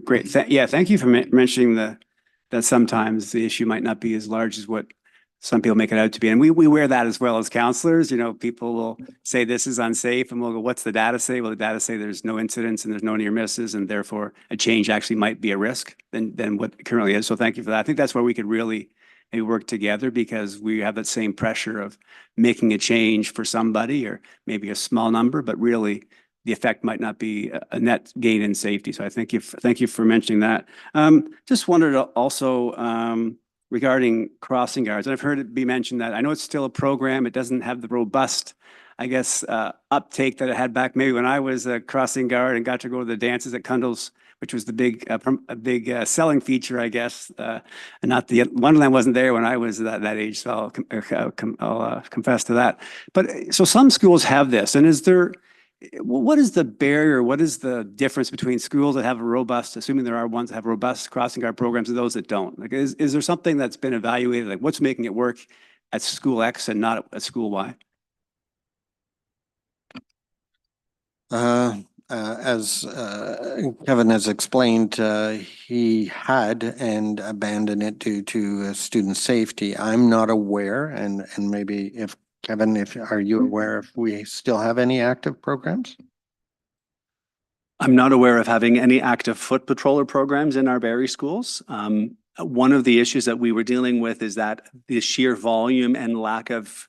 Great. Yeah, thank you for mentioning that sometimes the issue might not be as large as what some people make it out to be. And we wear that as well as counselors. You know, people will say this is unsafe and we'll go, what's the data say? Well, the data say there's no incidents and there's no near misses, and therefore a change actually might be a risk than what currently is. So thank you for that. I think that's where we could really maybe work together, because we have that same pressure of making a change for somebody or maybe a small number, but really the effect might not be a net gain in safety. So I thank you for mentioning that. Just wondered also, regarding crossing guards, and I've heard it be mentioned that I know it's still a program. It doesn't have the robust, I guess, uptake that it had back maybe when I was a crossing guard and got to go to the dances at Cundall's, which was the big selling feature, I guess. And not the Wonderland wasn't there when I was that age, so I'll confess to that. But so some schools have this, and is there? What is the barrier? What is the difference between schools that have a robust, assuming there are ones that have robust crossing guard programs, and those that don't? Like, is there something that's been evaluated? Like, what's making it work at school X and not at school Y? As Kevin has explained, he had and abandoned it due to student safety. I'm not aware, and maybe if Kevin, are you aware if we still have any active programs? I'm not aware of having any active foot patroller programs in our Barrie schools. One of the issues that we were dealing with is that the sheer volume and lack of,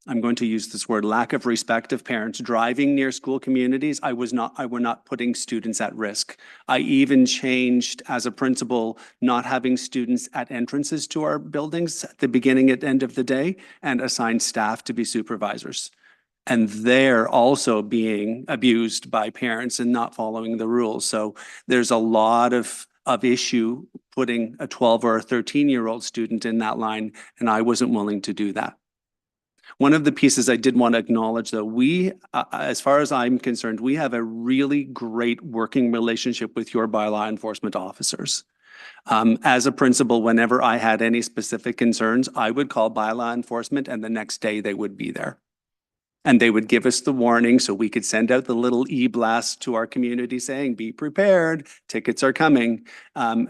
I'm going to use this word, lack of respect of parents driving near school communities. We're not putting students at risk. I even changed, as a principal, not having students at entrances to our buildings at the beginning and end of the day, and assigned staff to be supervisors. And they're also being abused by parents and not following the rules. So there's a lot of issue putting a 12 or a 13-year-old student in that line, and I wasn't willing to do that. One of the pieces I did want to acknowledge, though, we, as far as I'm concerned, we have a really great working relationship with your bylaw enforcement officers. As a principal, whenever I had any specific concerns, I would call bylaw enforcement, and the next day they would be there. And they would give us the warning so we could send out the little e-blast to our community saying, be prepared, tickets are coming.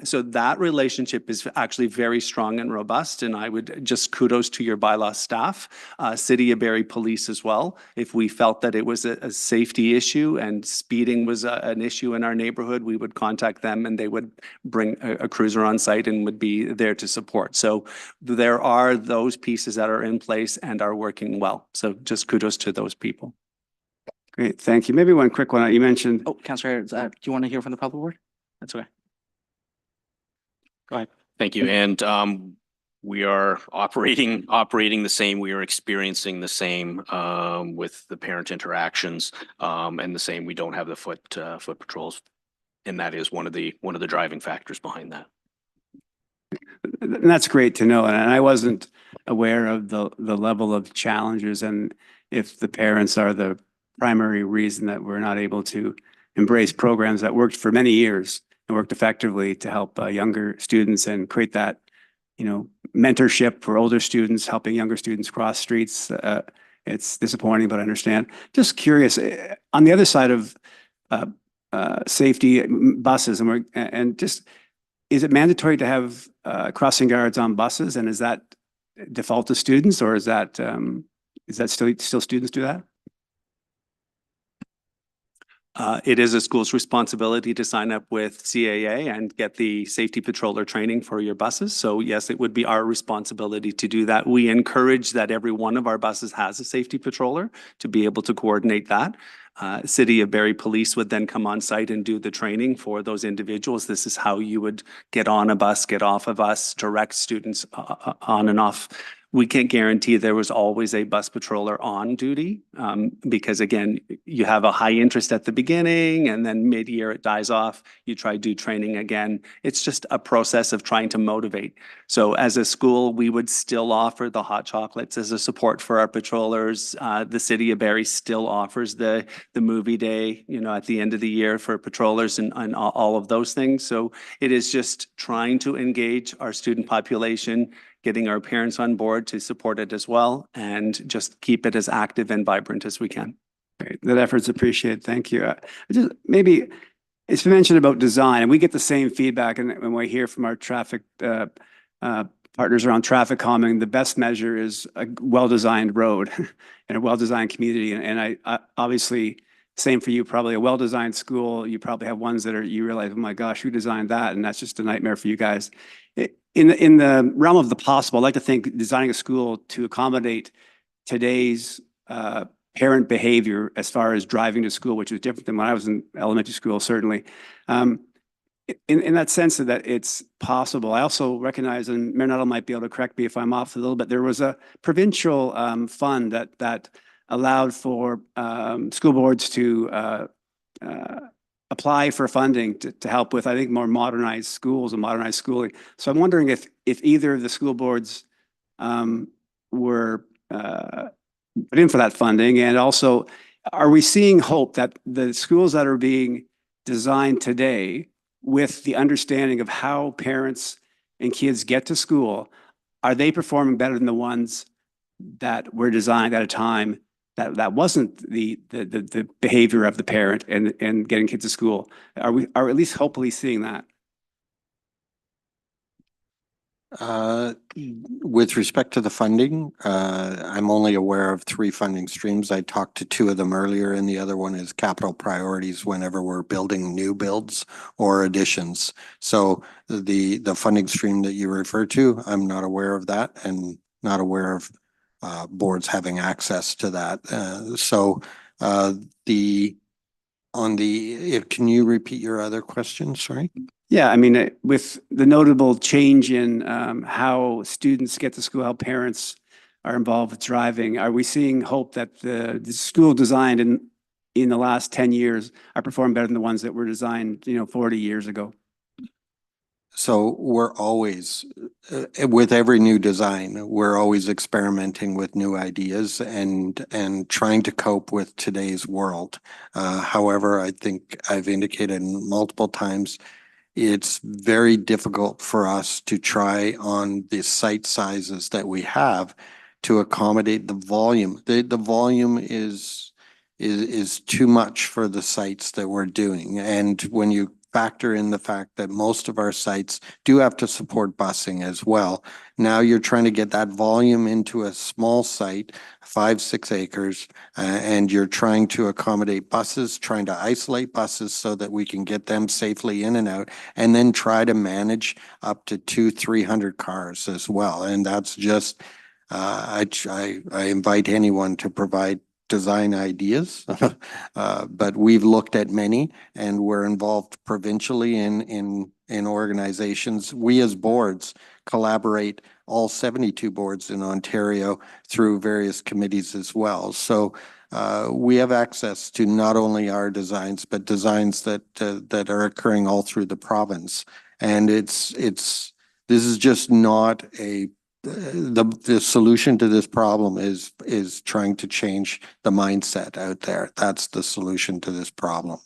So that relationship is actually very strong and robust. And I would just kudos to your bylaw staff, City of Barrie Police as well. If we felt that it was a safety issue and speeding was an issue in our neighborhood, we would contact them and they would bring a cruiser on site and would be there to support. So there are those pieces that are in place and are working well. So just kudos to those people. Great, thank you. Maybe one quick one. You mentioned. Oh, Councillor, do you want to hear from the public board? That's okay. Go ahead. Thank you. And we are operating the same. We are experiencing the same with the parent interactions and the same. We don't have the foot patrols, and that is one of the driving factors behind that. And that's great to know. And I wasn't aware of the level of challenges, and if the parents are the primary reason that we're not able to embrace programs that worked for many years and worked effectively to help younger students and create that, mentorship for older students, helping younger students cross streets. It's disappointing, but I understand. Just curious, on the other side of safety buses, and just, is it mandatory to have crossing guards on buses, and is that default to students, or is that still students do that? It is a school's responsibility to sign up with CAA and get the safety patroller training for your buses. So yes, it would be our responsibility to do that. We encourage that every one of our buses has a safety patroller to be able to coordinate that. City of Barrie Police would then come on site and do the training for those individuals. This is how you would get on a bus, get off a bus, direct students on and off. We can't guarantee there was always a bus patroller on duty because, again, you have a high interest at the beginning and then mid-year it dies off. You try to do training again. It's just a process of trying to motivate. So as a school, we would still offer the hot chocolates as a support for our patrollers. The City of Barrie still offers the movie day, at the end of the year for patrollers and all of those things. So it is just trying to engage our student population, getting our parents on board to support it as well, and just keep it as active and vibrant as we can. Great. That effort's appreciated. Thank you. Maybe it's been mentioned about design, and we get the same feedback, and when we hear from our traffic partners around traffic calming, the best measure is a well-designed road and a well-designed community. And I obviously, same for you, probably a well-designed school, you probably have ones that you realize, oh my gosh, who designed that? And that's just a nightmare for you guys. In the realm of the possible, I'd like to think designing a school to accommodate today's parent behavior as far as driving to school, which was different than when I was in elementary school, certainly. In that sense that it's possible. I also recognize, and Mayor Nuttall might be able to correct me if I'm off a little bit, there was a provincial fund that allowed for school boards to apply for funding to help with, I think, more modernized schools and modernized schooling. So I'm wondering if either of the school boards were put in for that funding, and also, are we seeing hope that the schools that are being designed today with the understanding of how parents and kids get to school, are they performing better than the ones that were designed at a time that wasn't the behavior of the parent and getting kids to school? Are at least hopefully seeing that? With respect to the funding, I'm only aware of 3 funding streams. I talked to 2 of them earlier, and the other one is capital priorities whenever we're building new builds or additions. So the funding stream that you refer to, I'm not aware of that and not aware of boards having access to that. Can you repeat your other question? Sorry. Yeah, I mean, with the notable change in how students get to school, how parents are involved with driving, are we seeing hope that the school designed in the last 10 years are performing better than the ones that were designed, 40 years ago? So we're always, with every new design, we're always experimenting with new ideas and trying to cope with today's world. However, I think I've indicated multiple times, it's very difficult for us to try on the site sizes that we have to accommodate the volume. The volume is too much for the sites that we're doing. And when you factor in the fact that most of our sites do have to support busing as well, now you're trying to get that volume into a small site, 5-6 acres, and you're trying to accommodate buses, trying to isolate buses so that we can get them safely in and out, and then try to manage up to 200-300 cars as well. And that's just, I invite anyone to provide design ideas, but we've looked at many, and we're involved provincially in organizations. We as boards collaborate, all 72 boards in Ontario, through various committees as well. So we have access to not only our designs, but designs that are occurring all through the province. And this is just not the solution to this problem is trying to change the mindset out there. That's the solution to this problem.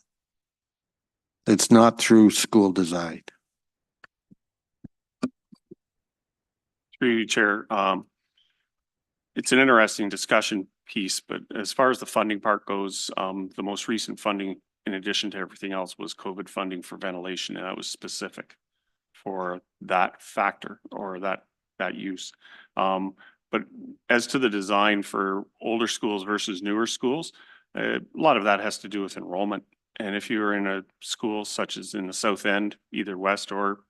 It's not through school design. Through you, Chair. It's an interesting discussion piece, but as far as the funding part goes, the most recent funding, in addition to everything else, was COVID funding for ventilation, and that was specific for that factor or that use. But as to the design for older schools versus newer schools, a lot of that has to do with enrollment. And if you're in a school such as in the South End, either west or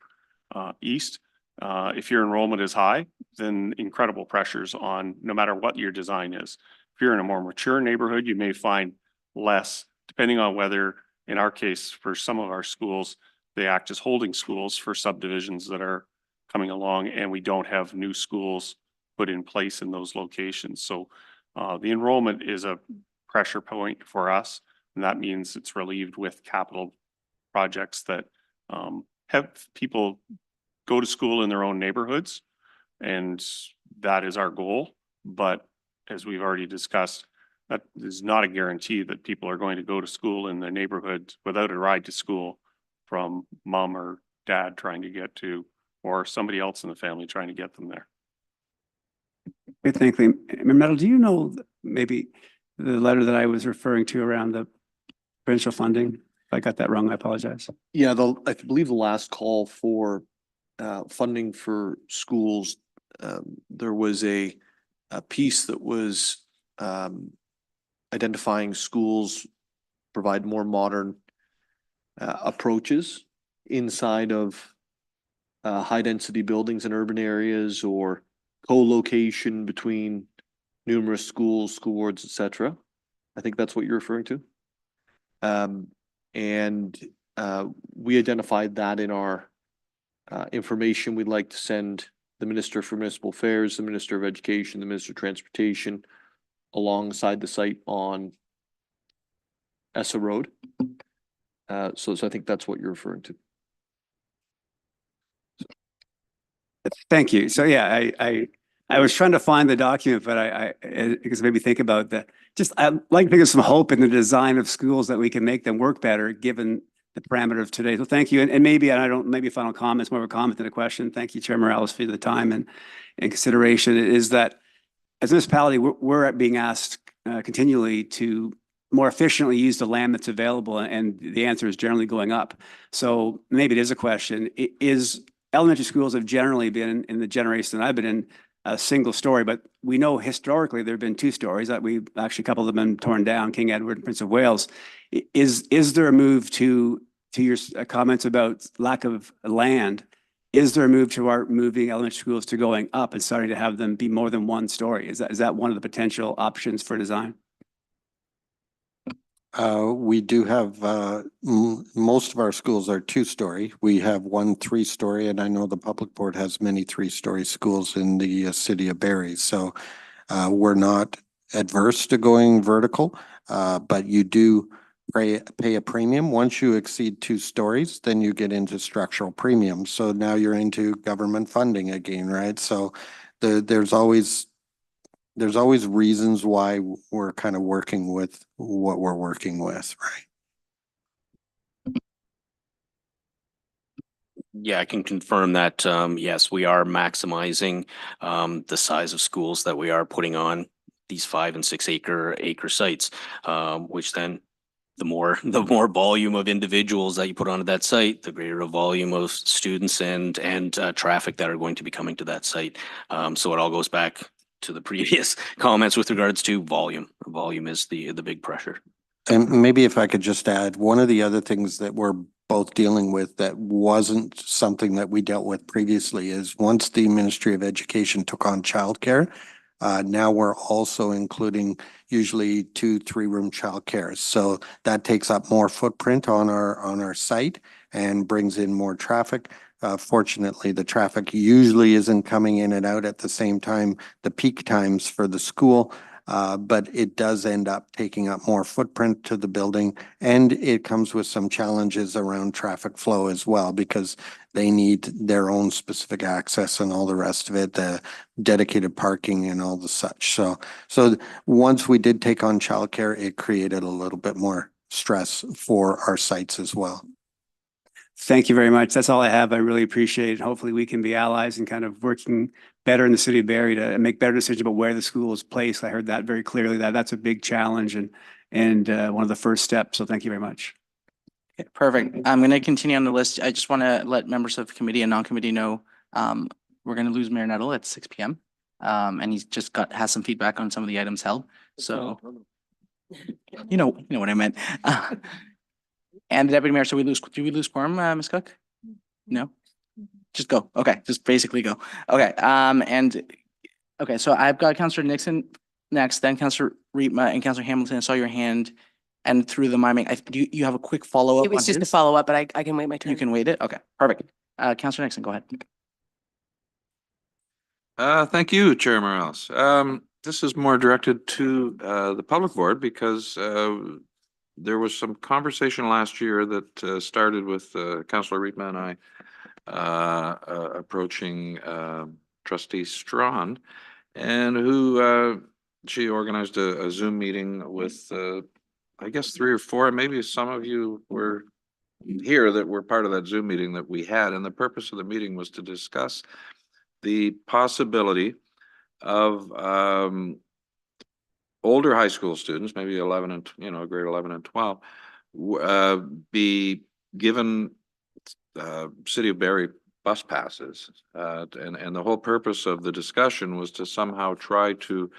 east, if your enrollment is high, then incredible pressures on no matter what your design is. If you're in a more mature neighborhood, you may find less, depending on whether, in our case, for some of our schools, they act as holding schools for subdivisions that are coming along, and we don't have new schools put in place in those locations. So the enrollment is a pressure point for us, and that means it's relieved with capital projects that have people go to school in their own neighborhoods, and that is our goal. But as we've already discussed, that is not a guarantee that people are going to go to school in their neighborhood without a ride to school from mom or dad trying to get to, or somebody else in the family trying to get them there. Thank you. Metal, do you know maybe the letter that I was referring to around the provincial funding? If I got that wrong, I apologize. Yeah, I believe the last call for funding for schools there was a piece that was identifying schools provide more modern approaches inside of high-density buildings in urban areas or co-location between numerous schools, school boards, et cetera. I think that's what you're referring to. And we identified that in our information we'd like to send the Minister for Municipal Affairs, the Minister of Education, the Minister of Transportation alongside the site on Essa Road. So I think that's what you're referring to. Thank you. So yeah, I was trying to find the document, but because it made me think about that. Just I'd like to think of some hope in the design of schools that we can make them work better given the parameter of today. So thank you. And maybe, maybe final comments, more of a comment than a question. Thank you, Chair Morales, for the time and consideration. It is that as a municipality, we're being asked continually to more efficiently use the land that's available, and the answer is generally going up. So maybe it is a question. Elementary schools have generally been, in the generation that I've been in, a single story, but we know historically there have been 2 stories that a couple of them have been torn down, King Edward and Prince of Wales. Is there a move to your comments about lack of land? Is there a move to our moving elementary schools to going up and starting to have them be more than 1 story? Is that one of the potential options for design? We do have, most of our schools are 2-story. We have 1 3-story, and I know the public board has many 3-story schools in the city of Barrie. So we're not adverse to going vertical, but you do pay a premium. Once you exceed 2 stories, then you get into structural premiums. So now you're into government funding again, right? So there's always reasons why we're kind of working with what we're working with, right? Yeah, I can confirm that, yes, we are maximizing the size of schools that we are putting on these 5 and 6 acre sites, which then the more volume of individuals that you put onto that site, the greater a volume of students and traffic that are going to be coming to that site. So it all goes back to the previous comments with regards to volume. Volume is the big pressure. And maybe if I could just add, one of the other things that we're both dealing with that wasn't something that we dealt with previously is once the Ministry of Education took on childcare, now we're also including usually 2-3-room childcare. So that takes up more footprint on our site and brings in more traffic. Fortunately, the traffic usually isn't coming in and out at the same time, the peak times for the school. But it does end up taking up more footprint to the building, and it comes with some challenges around traffic flow as well, because they need their own specific access and all the rest of it, the dedicated parking and all the such. So once we did take on childcare, it created a little bit more stress for our sites as well. Thank you very much. That's all I have. I really appreciate it. Hopefully we can be allies and kind of working better in the city of Barrie to make better decisions about where the school is placed. I heard that very clearly, that's a big challenge and one of the first steps. So thank you very much. Okay, perfect. I'm going to continue on the list. I just want to let members of committee and non-committee know we're going to lose Mayor Nettle at 6 p.m. And he's just has some feedback on some of the items held. So you know what I meant. And the deputy mayor, do we lose quorum, Ms. Cook? No? Just go. Okay, just basically go. Okay, okay, so I've got Councillor Nixon next, then Councillor Riepma and Councillor Hamilton. I saw your hand and through the miming. Do you have a quick follow-up? It was just a follow-up, but I can wait my turn. You can wait it? Okay, perfect. Councillor Nixon, go ahead. Thank you, Chair Morales. This is more directed to the public board because there was some conversation last year that started with Councillor Riepma and I approaching Trustee Strawn, and who she organized a Zoom meeting with I guess 3 or 4, maybe some of you were here that were part of that Zoom meeting that we had, and the purpose of the meeting was to discuss the possibility of older high school students, maybe 11 and grade 11 and 12, be given City of Barrie bus passes. And the whole purpose of the discussion was to somehow try to,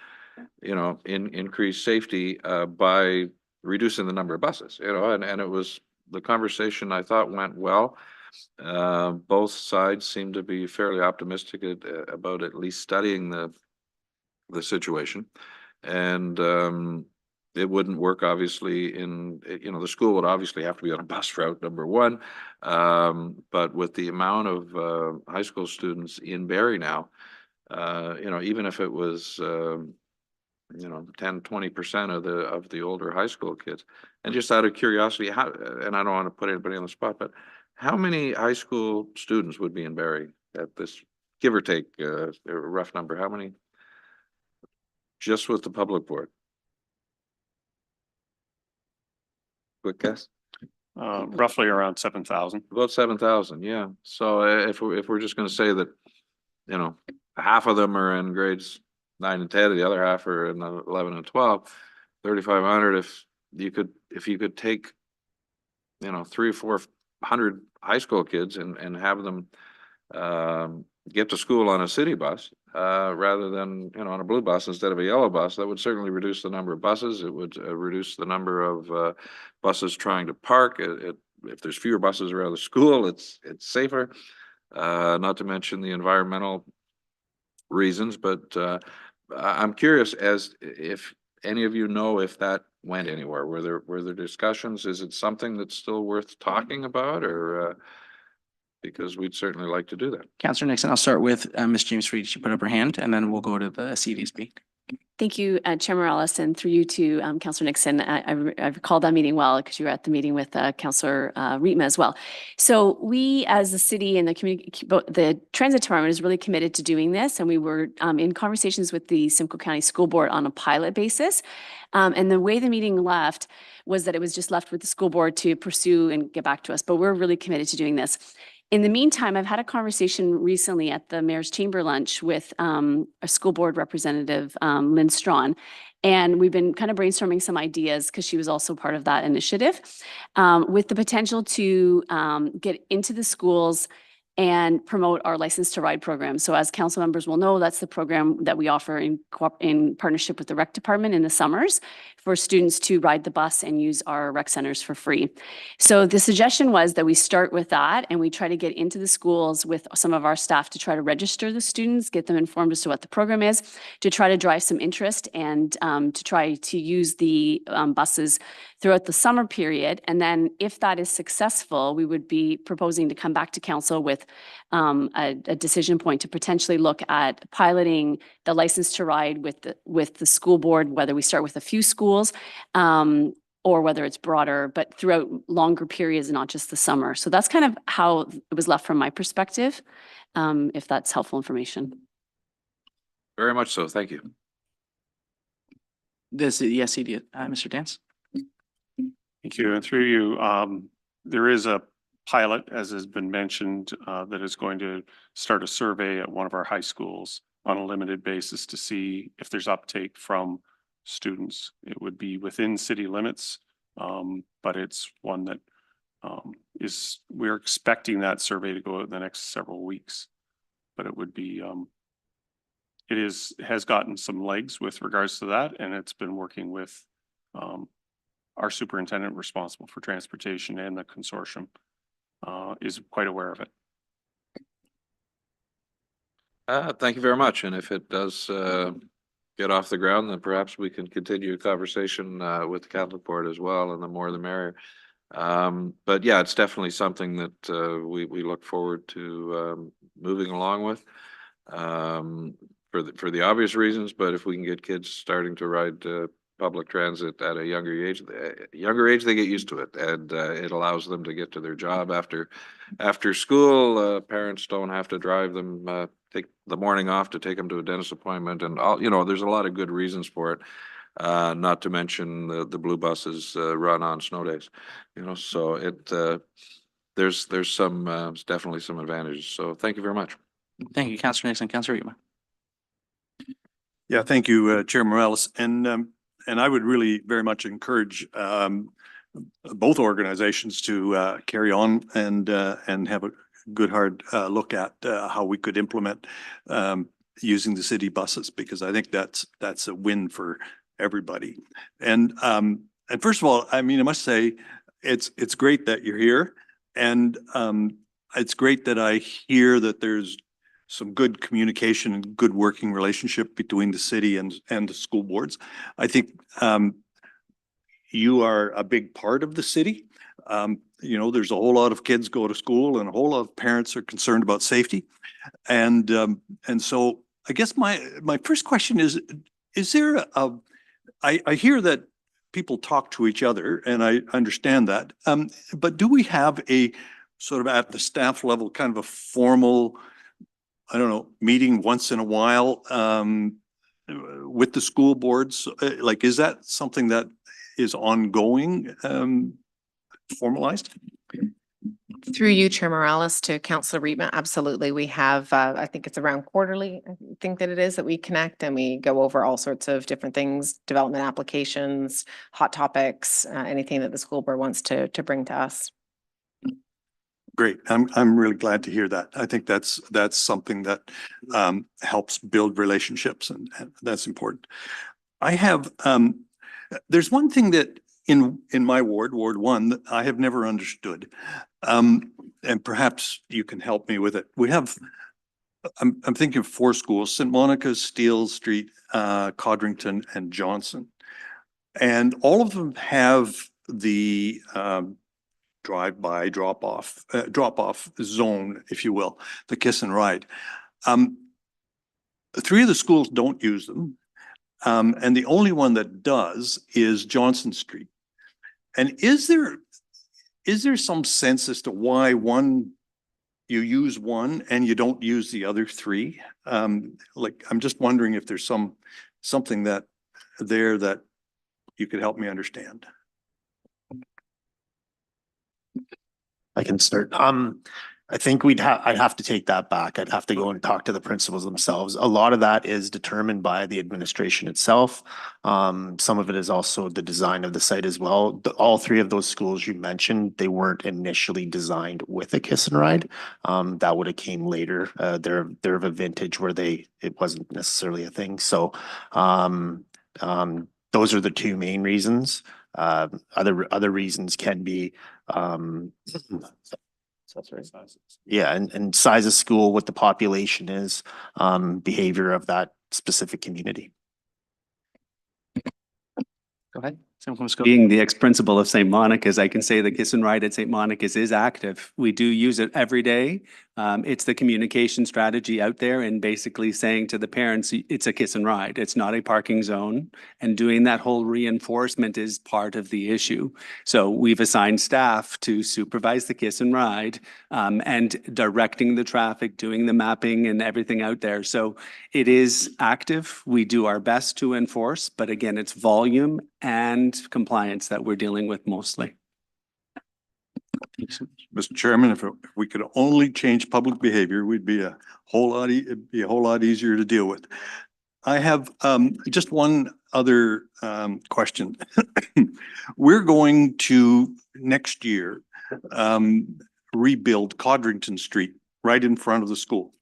increase safety by reducing the number of buses, and it was, the conversation I thought went well. Both sides seem to be fairly optimistic about at least studying the situation. And it wouldn't work obviously the school would obviously have to be on a bus route, number one. But with the amount of high school students in Barrie now, even if it was 10-20% of the older high school kids. And just out of curiosity, and I don't want to put anybody on the spot, but how many high school students would be in Barrie at this, give or take a rough number? How many? Just with the public board? Quick guess? Roughly around 7,000. About 7,000, yeah. So if we're just going to say that, half of them are in grades 9 and 10, the other half are in 11 and 12, 3,500. If you could take, 300 or 400 high school kids and have them get to school on a city bus rather than, on a blue bus instead of a yellow bus, that would certainly reduce the number of buses. It would reduce the number of buses trying to park. If there's fewer buses around the school, it's safer. Not to mention the environmental reasons, but I'm curious as if any of you know if that went anywhere. Were there discussions? Is it something that's still worth talking about, or because we'd certainly like to do that? Councillor Nixon, I'll start with Ms. James Reed. She put up her hand, and then we'll go to the CDSB. Thank you, Chair Morales, and through you to Councillor Nixon. I recall that meeting well because you were at the meeting with Councillor Rietma as well. So we, as the city and the community, the transit department is really committed to doing this, and we were in conversations with the Simcoe County School Board on a pilot basis. And the way the meeting left was that it was just left with the school board to pursue and get back to us. But we're really committed to doing this. In the meantime, I've had a conversation recently at the Mayor's Chamber lunch with a school board representative, Lynn Strawn, and we've been kind of brainstorming some ideas because she was also part of that initiative with the potential to get into the schools and promote our License to Ride program. So as council members will know, that's the program that we offer in partnership with the rec department in the summers for students to ride the bus and use our rec centers for free. So the suggestion was that we start with that and we try to get into the schools with some of our staff to try to register the students, get them informed as to what the program is, to try to drive some interest and to try to use the buses throughout the summer period. And then if that is successful, we would be proposing to come back to council with a decision point to potentially look at piloting the License to Ride with the school board, whether we start with a few schools or whether it's broader, but throughout longer periods, not just the summer. So that's kind of how it was left from my perspective, if that's helpful information. Very much so. Thank you. Yes, Mr. Dance. Thank you. And through you, there is a pilot, as has been mentioned, that is going to start a survey at one of our high schools on a limited basis to see if there's uptake from students. It would be within city limits, but it's one that we're expecting that survey to go in the next several weeks. But it would be, has gotten some legs with regards to that, and it's been working with our superintendent responsible for transportation, and the consortium is quite aware of it. Thank you very much. And if it does get off the ground, then perhaps we can continue a conversation with the Catholic Board as well, and the more the merrier. But yeah, it's definitely something that we look forward to moving along with for the obvious reasons. But if we can get kids starting to ride public transit at a younger age, they get used to it, and it allows them to get to their job after school. Parents don't have to drive them, take the morning off to take them to a dentist appointment, and all, there's a lot of good reasons for it. Not to mention the blue buses run on snow days, so there's definitely some advantages. So thank you very much. Thank you, Councillor Nixon. Councillor Rietma. Yeah, thank you, Chair Morales. And I would really very much encourage both organizations to carry on and have a good hard look at how we could implement using the city buses, because I think that's a win for everybody. And first of all, I mean, I must say, it's great that you're here, and it's great that I hear that there's some good communication and good working relationship between the city and the school boards. I think you are a big part of the city. You know, there's a whole lot of kids go to school and a whole lot of parents are concerned about safety. And so I guess my first question is there I hear that people talk to each other, and I understand that. But do we have a sort of at the staff level kind of a formal, I don't know, meeting once in a while with the school boards? Like, is that something that is ongoing, formalized? Through you, Chair Morales, to Councillor Reitman, absolutely. We have, I think it's around quarterly, I think that it is, that we connect and we go over all sorts of different things, development applications, hot topics, anything that the school board wants to bring to us. Great. I'm really glad to hear that. I think that's something that helps build relationships, and that's important. I have there's one thing that in my ward, Ward 1, that I have never understood. And perhaps you can help me with it. We have, I'm thinking of 4 schools: St. Monica's, Steele Street, Codrington, and Johnson. And all of them have the drive-by, drop-off zone, if you will, the kiss and ride. 3 of the schools don't use them. And the only one that does is Johnson Street. And is there some sense as to why you use one and you don't use the other 3? Like, I'm just wondering if there's something that you could help me understand. I can start. I think I'd have to take that back. I'd have to go and talk to the principals themselves. A lot of that is determined by the administration itself. Some of it is also the design of the site as well. All 3 of those schools you mentioned, they weren't initially designed with a kiss and ride. That would have came later. They're of a vintage where it wasn't necessarily a thing. So those are the 2 main reasons. Other reasons can be yeah, and size of school, what the population is, behavior of that specific community. Go ahead. Being the ex-principal of St. Monica's, I can say the kiss and ride at St. Monica's is active. We do use it every day. It's the communication strategy out there and basically saying to the parents, it's a kiss and ride. It's not a parking zone. And doing that whole reinforcement is part of the issue. So we've assigned staff to supervise the kiss and ride and directing the traffic, doing the mapping and everything out there. So it is active. We do our best to enforce, but again, it's volume and compliance that we're dealing with mostly. Mr. Chairman, if we could only change public behavior, it'd be a whole lot easier to deal with. I have just one other question. We're going to next year rebuild Codrington Street right in front of the school.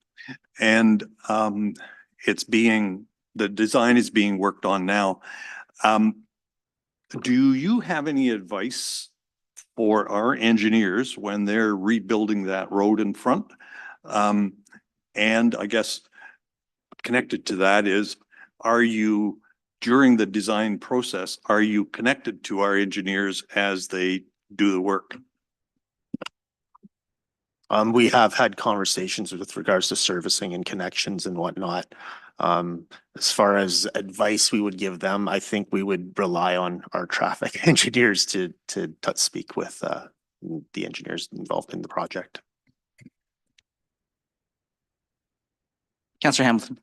And the design is being worked on now. Do you have any advice for our engineers when they're rebuilding that road in front? And I guess connected to that is, during the design process, are you connected to our engineers as they do the work? We have had conversations with regards to servicing and connections and whatnot. As far as advice we would give them, I think we would rely on our traffic engineers to speak with the engineers involved in the project. Councillor Hamilton.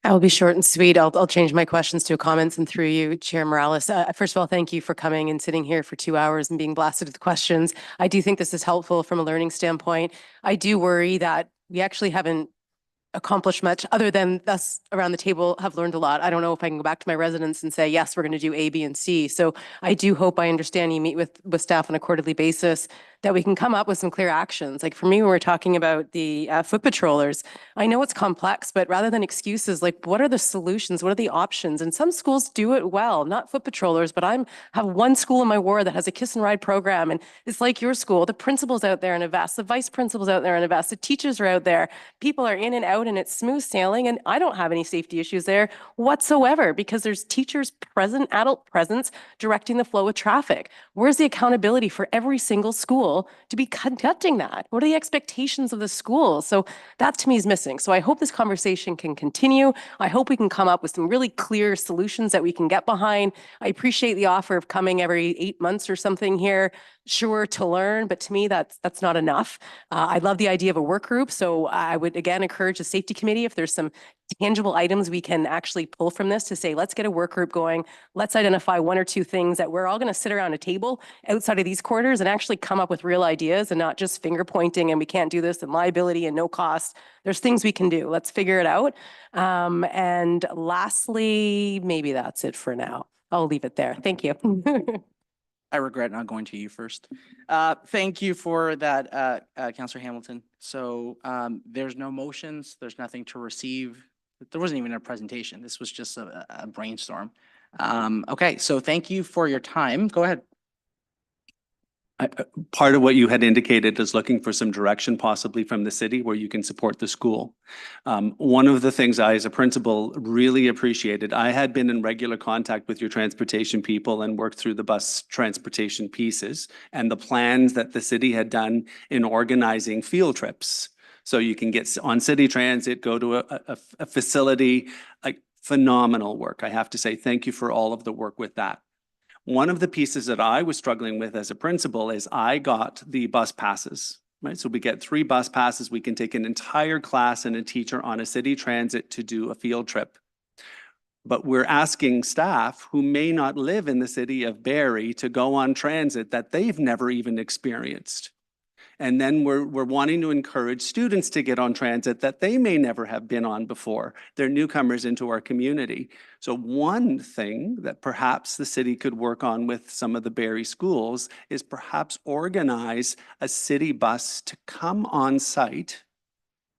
I'll be short and sweet. I'll change my questions to comments, and through you, Chair Morales. First of all, thank you for coming and sitting here for 2 hours and being blasted with questions. I do think this is helpful from a learning standpoint. I do worry that we actually haven't accomplish much other than us around the table have learned a lot. I don't know if I can go back to my residents and say, yes, we're going to do A, B, and C. So I do hope I understand you meet with staff on a quarterly basis, that we can come up with some clear actions. Like for me, when we're talking about the foot patrollers, I know it's complex, but rather than excuses, like what are the solutions? What are the options? And some schools do it well, not foot patrollers, but have one school in my ward that has a kiss and ride program. And it's like your school, the principals out there in Invest, the vice principals out there in Invest, the teachers are out there, people are in and out and it's smooth sailing. And I don't have any safety issues there whatsoever because there's teachers present, adult presence directing the flow of traffic. Where's the accountability for every single school to be conducting that? What are the expectations of the school? So that to me is missing. So I hope this conversation can continue. I hope we can come up with some really clear solutions that we can get behind. I appreciate the offer of coming every 8 months or something here, sure, to learn, but to me, that's not enough. I love the idea of a work group. So I would again encourage the safety committee, if there's some tangible items we can actually pull from this to say, let's get a work group going. Let's identify 1 or 2 things that we're all going to sit around a table outside of these quarters and actually come up with real ideas and not just finger pointing and we can't do this and liability and no cost. There's things we can do. Let's figure it out. And lastly, maybe that's it for now. I'll leave it there. Thank you. I regret not going to you first. Thank you for that, Councillor Hamilton. So there's no motions, there's nothing to receive. There wasn't even a presentation. This was just a brainstorm. Okay, so thank you for your time. Go ahead. Part of what you had indicated is looking for some direction possibly from the city where you can support the school. One of the things I, as a principal, really appreciated, I had been in regular contact with your transportation people and worked through the bus transportation pieces and the plans that the city had done in organizing field trips. So you can get on city transit, go to a facility, like phenomenal work. I have to say thank you for all of the work with that. One of the pieces that I was struggling with as a principal is I got the bus passes, right? So we get 3 bus passes. We can take an entire class and a teacher on a city transit to do a field trip. But we're asking staff who may not live in the city of Barrie to go on transit that they've never even experienced. And then we're wanting to encourage students to get on transit that they may never have been on before. They're newcomers into our community. So one thing that perhaps the city could work on with some of the Barrie schools is perhaps organize a city bus to come on site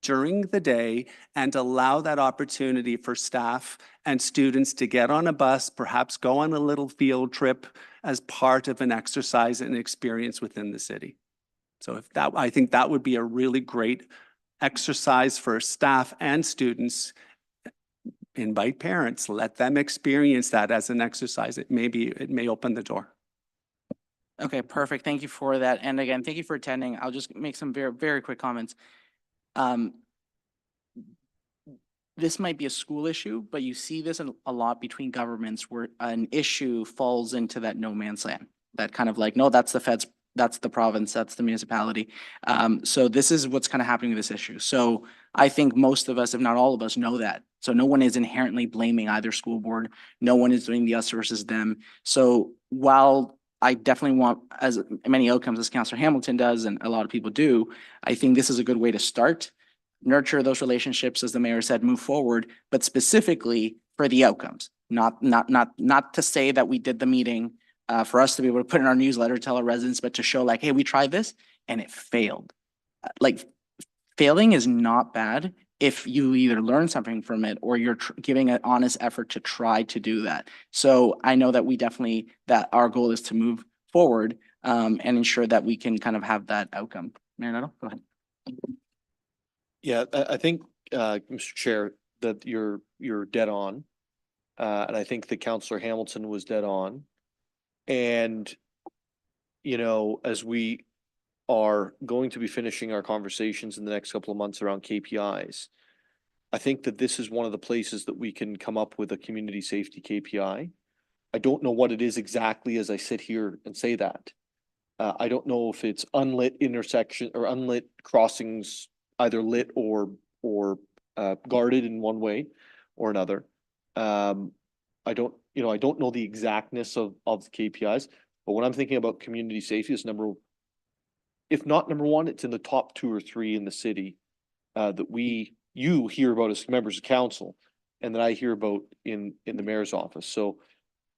during the day and allow that opportunity for staff and students to get on a bus, perhaps go on a little field trip as part of an exercise and experience within the city. So I think that would be a really great exercise for staff and students. Invite parents, let them experience that as an exercise. It may open the door. Okay, perfect. Thank you for that. And again, thank you for attending. I'll just make some very, very quick comments. This might be a school issue, but you see this a lot between governments where an issue falls into that no man's land. That kind of like, no, that's the feds, that's the province, that's the municipality. So this is what's kind of happening with this issue. So I think most of us, if not all of us, know that. So no one is inherently blaming either school board. No one is doing the us versus them. So while I definitely want as many outcomes as Councillor Hamilton does, and a lot of people do, I think this is a good way to start. Nurture those relationships, as the mayor said, move forward, but specifically for the outcomes. Not to say that we did the meeting for us to be able to put in our newsletter, tell our residents, but to show like, hey, we tried this and it failed. Like failing is not bad if you either learn something from it or you're giving an honest effort to try to do that. So I know that we definitely, that our goal is to move forward and ensure that we can kind of have that outcome. Mayor Nettle, go ahead. Yeah, I think, Mr. Chair, that you're dead on. And I think that Councillor Hamilton was dead on. And, you know, as we are going to be finishing our conversations in the next couple of months around KPIs, I think that this is one of the places that we can come up with a community safety KPI. I don't know what it is exactly as I sit here and say that. I don't know if it's unlit intersection or unlit crossings, either lit or guarded in one way or another. I don't know the exactness of the KPIs, but when I'm thinking about community safety, it's if not number one, it's in the top 2 or 3 in the city that we you hear about as members of council and that I hear about in the mayor's office. So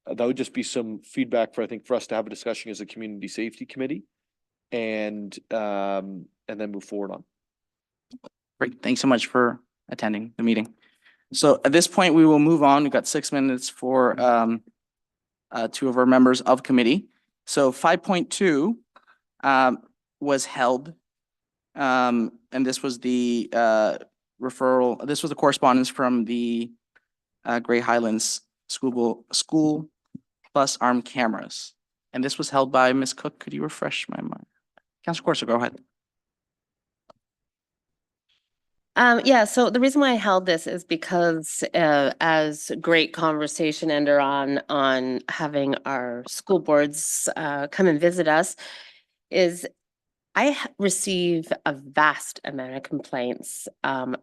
that would just be some feedback for, I think, for us to have a discussion as a community safety committee and then move forward on. Great. Thanks so much for attending the meeting. So at this point, we will move on. We've got 6 minutes for two of our members of committee. So 5.2 was held. And this was the referral, this was the correspondence from the Grey Highlands school bus armed cameras. And this was held by Ms. Cook. Could you refresh my mind? Councilor Corso, go ahead. Yeah, so the reason why I held this is because as great conversation ender on having our school boards come and visit us is receive a vast amount of complaints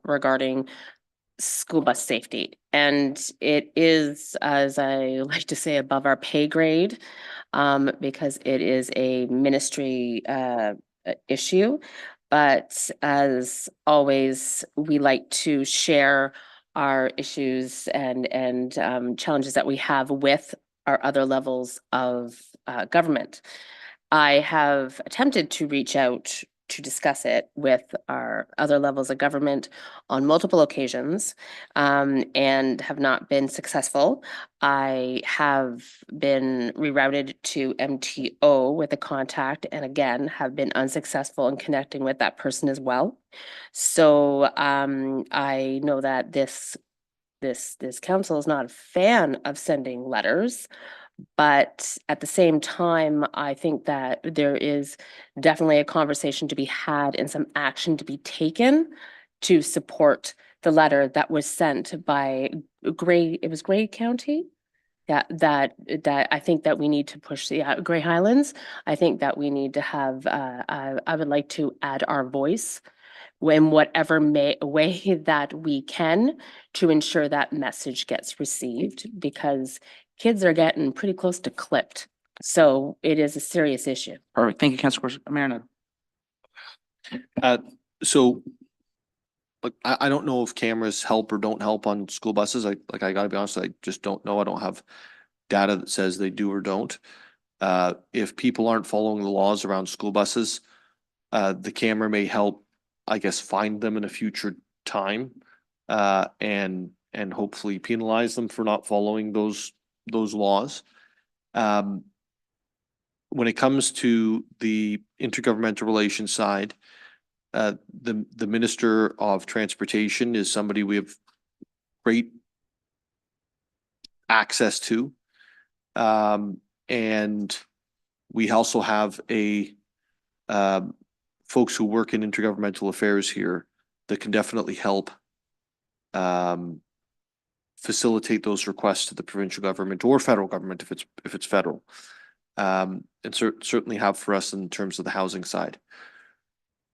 regarding school bus safety. And it is, as I like to say, above our pay grade because it is a ministry issue. But as always, we like to share our issues and challenges that we have with our other levels of government. I have attempted to reach out to discuss it with our other levels of government on multiple occasions and have not been successful. I have been rerouted to MTO with a contact and again have been unsuccessful in connecting with that person as well. So I know that this council is not a fan of sending letters. But at the same time, I think that there is definitely a conversation to be had and some action to be taken to support the letter that was sent by Grey County. That I think that we need to push the Grey Highlands. I think that we need to have, I would like to add our voice in whatever way that we can to ensure that message gets received because kids are getting pretty close to clipped. So it is a serious issue. Perfect. Thank you, Councilor Marinette. So like, I don't know if cameras help or don't help on school buses. I gotta be honest, I just don't know. I don't have data that says they do or don't. If people aren't following the laws around school buses, the camera may help, I guess, find them in a future time, and hopefully penalize them for not following those laws. When it comes to the intergovernmental relations side, the Minister of Transportation is somebody we have great access to. And we also have folks who work in intergovernmental affairs here that can definitely help facilitate those requests to the provincial government or federal government if it's federal. And certainly have for us in terms of the housing side.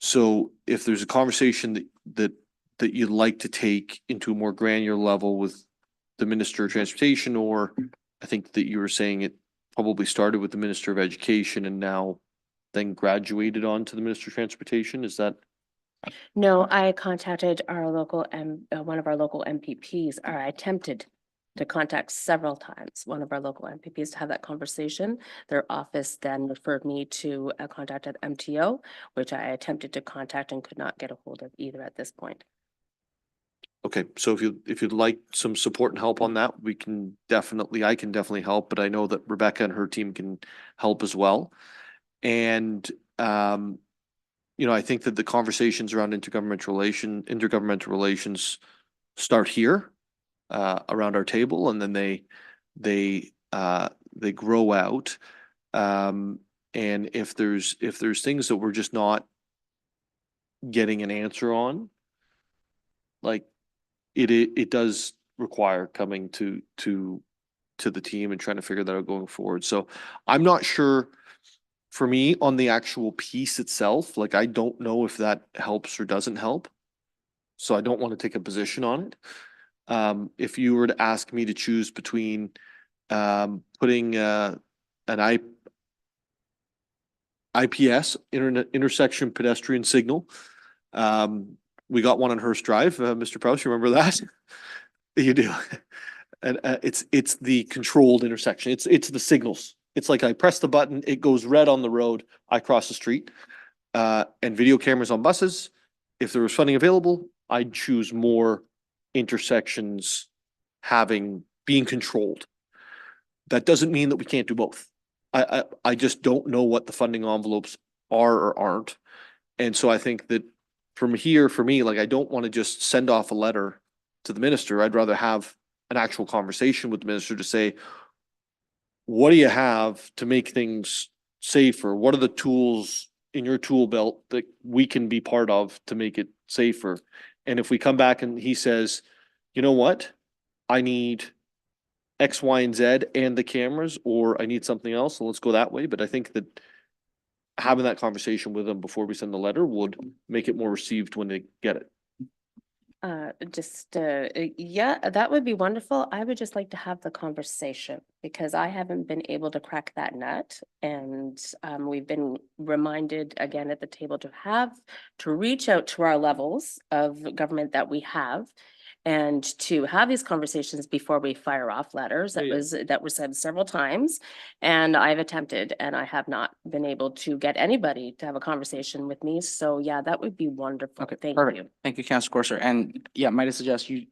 So if there's a conversation that you'd like to take into a more granular level with the Minister of Transportation, or I think that you were saying it probably started with the Minister of Education and now then graduated on to the Minister of Transportation, is that? No, I contacted our local one of our local MPPs, or I attempted to contact several times one of our local MPPs to have that conversation. Their office then referred me to a contact at MTO, which I attempted to contact and could not get a hold of either at this point. Okay, so if you'd like some support and help on that, I can definitely help, but I know that Rebecca and her team can help as well. And I think that the conversations around intergovernmental relations start here around our table, and then they grow out. And if there's things that we're just not getting an answer on, like it does require coming to the team and trying to figure that out going forward. So I'm not sure for me on the actual piece itself, like I don't know if that helps or doesn't help. So I don't want to take a position on it. If you were to ask me to choose between putting an IPS, intersection pedestrian signal, We got one on Hearst Drive, Mr. Prowse, you remember that? You do. And it's the controlled intersection. It's the signals. It's like I press the button, it goes red on the road, I cross the street. And video cameras on buses. If there was funding available, I'd choose more intersections being controlled. That doesn't mean that we can't do both. I just don't know what the funding envelopes are or aren't. And so I think that from here, for me, like, I don't want to just send off a letter to the minister. I'd rather have an actual conversation with the minister to say, what do you have to make things safer? What are the tools in your tool belt that we can be part of to make it safer? And if we come back and he says, you know what, I need X, Y, and Z and the cameras, or I need something else, and let's go that way. But I think that having that conversation with them before we send the letter would make it more received when they get it. Yeah, that would be wonderful. I would just like to have the conversation because I haven't been able to crack that nut. And we've been reminded again at the table to reach out to our levels of government that we have and to have these conversations before we fire off letters. That was said several times, and I've attempted, and I have not been able to get anybody to have a conversation with me. So yeah, that would be wonderful. Okay, Thank perfect. you. Thank you, Councilor Corser. And yeah, might I suggest you,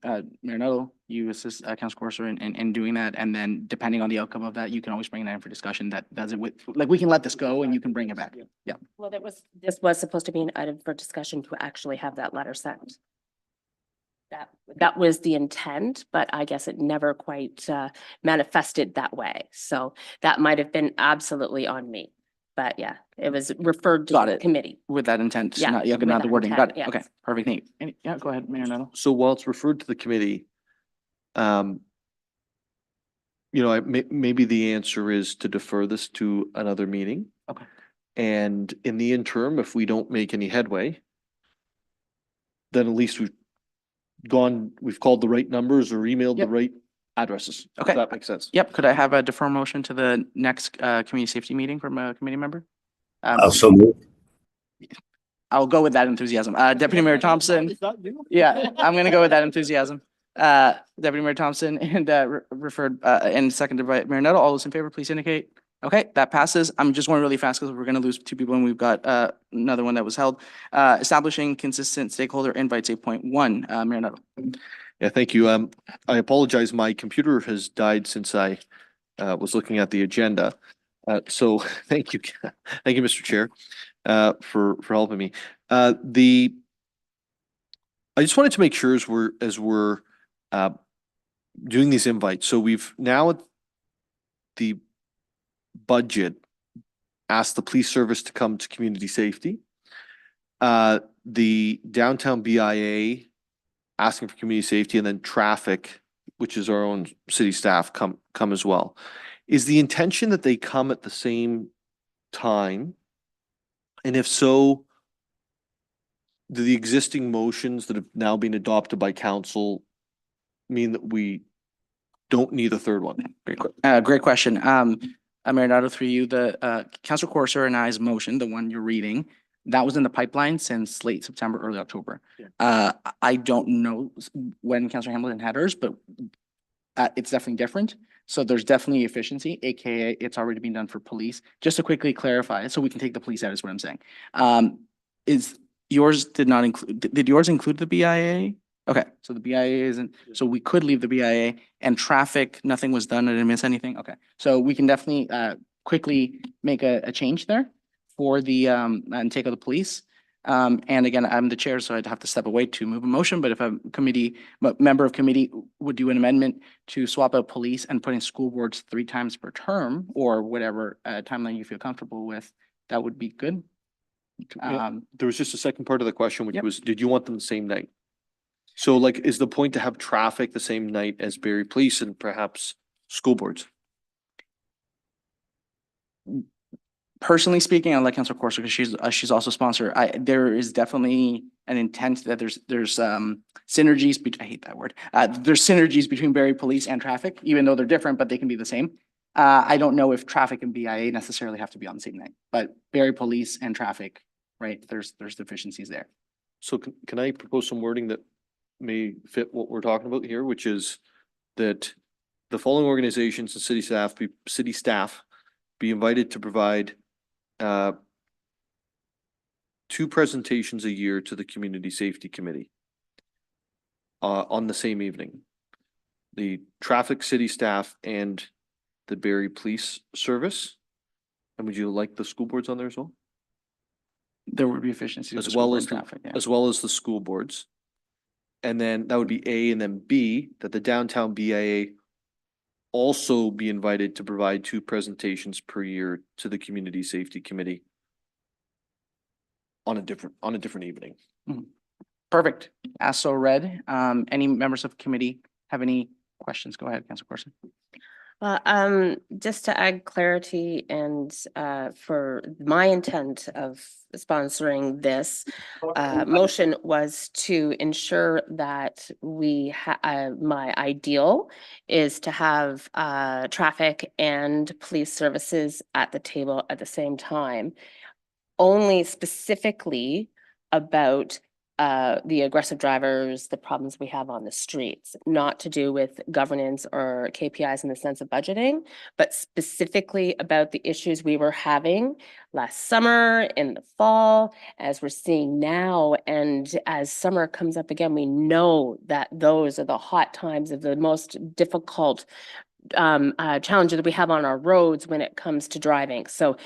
Mayor Nuttall, you assist Councilor Corser in doing that. And then depending on the outcome of that, you can always bring it in for discussion. That does it with, like, we can let this go and you can bring it back. Yeah. Well, this was supposed to be an item for discussion to actually have that letter sent. That was the intent, but I guess it never quite manifested that way. So that might have been absolutely on me. But yeah, it was referred to the committee. With that intent, Yeah, not with the that wording. intent, Got it. Okay, yes. perfect. Nate. Yeah, go ahead, Mayor Nuttall. So while it's referred to the committee, maybe the answer is to defer this to another meeting. Okay. And in the interim, if we don't make any headway, then at least we've called the right numbers or emailed the right addresses. Okay. If that makes sense. Yep. Could I have a defer motion to the next community safety meeting from a committee member? Also move. I'll go with that enthusiasm. Deputy Mayor Thompson. Yeah, I'm gonna go with that enthusiasm. Deputy Mayor Thompson and referred and seconded by Mayor Nuttall. All those in favor, please indicate. Okay, that passes. I'm just going really fast because we're gonna lose two people and we've got another one that was held. Establishing consistent stakeholder invites 8.1. Mayor Nuttall. Yeah, thank you. I apologize. My computer has died since I was looking at the agenda. So thank you. Thank you, Mr. Chair, for helping me. I just wanted to make sure as we're doing these invites. So we've now at the budget asked the police service to come to community safety. The downtown BIA asking for community safety, and then traffic, which is our own city staff, come as well. Is the intention that they come at the same time? And if so, do the existing motions that have now been adopted by council mean that we don't need a third one? Great question. Mayor Nuttall, through you, the Councilor Corser and I's motion, the one you're reading, that was in the pipeline since late September, early October. Yeah. I don't know when Councilor Hamilton had hers, but it's definitely different. So there's definitely efficiency, AKA it's already been done for police. Just to quickly clarify, so we can take the police out is what I'm saying. Is yours did yours include the BIA? Okay, so the BIA isn't, so we could leave the BIA and traffic, nothing was done, I didn't miss anything. Okay, so we can definitely quickly make a change there for the and take out the police. And again, I'm the chair, so I'd have to step away to move a motion, but if a member of committee would do an amendment to swap out police and put in school boards 3 times per term or whatever timeline you feel comfortable with, that would be good. There was just a second part of the question, which was, did you want them the same night? So like, is the point to have traffic the same night as Barrie Police and perhaps school boards? Personally speaking, I like Councilor Corser because she's also a sponsor. There is definitely an intent that there's synergies. I hate that word. There's synergies between Barrie Police and traffic, even though they're different, but they can be the same. I don't know if traffic and BIA necessarily have to be on the same night, but Barrie Police and traffic, right? There's deficiencies there. So can I propose some wording that may fit what we're talking about here, which is that the following organizations and city staff be invited to provide 2 presentations a year to the Community Safety Committee on the same evening. The traffic city staff and the Barrie Police Service. And would you like the school boards on there as well? There would be efficiency with As the school well board as, traffic, yeah. as well as the school boards. And then that would be A, and then B, that the downtown BIA also be invited to provide 2 presentations per year to the Community Safety Committee on a different evening. Perfect. As so read, any members of committee have any questions? Go ahead, Councilor Corson. Just to add clarity and for my intent of sponsoring this motion was to ensure that my ideal is to have traffic and police services at the table at the same time, only specifically about the aggressive drivers, the problems we have on the streets, not to do with governance or KPIs in the sense of budgeting, but specifically about the issues we were having last summer, in the fall, as we're seeing now. And as summer comes up again, we know that those are the hot times of the most difficult challenges that we have on our roads when it comes to driving. So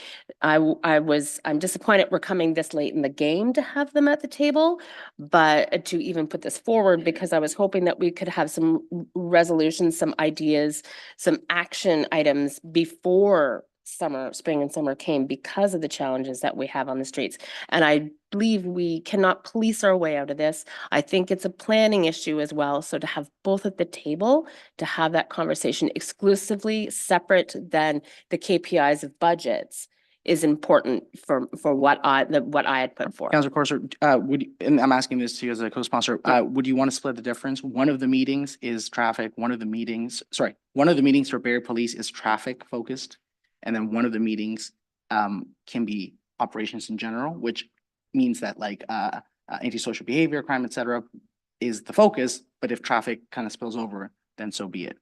I'm disappointed we're coming this late in the game to have them at the table, but to even put this forward, because I was hoping that we could have some resolutions, some ideas, some action items before spring and summer came, because of the challenges that we have on the streets. And I believe we cannot police our way out of this. I think it's a planning issue as well. So to have both at the table, to have that conversation exclusively separate than the KPIs of budgets is important for what I had put forth. Councilor Corser, and I'm asking this to you as a co-sponsor, would you want to split the difference? One of the meetings is traffic, one of the meetings for Barrie Police is traffic focused. And then one of the meetings can be operations in general, which means that like antisocial behavior, crime, et cetera, is the focus. But if traffic kind of spills over, then so be it.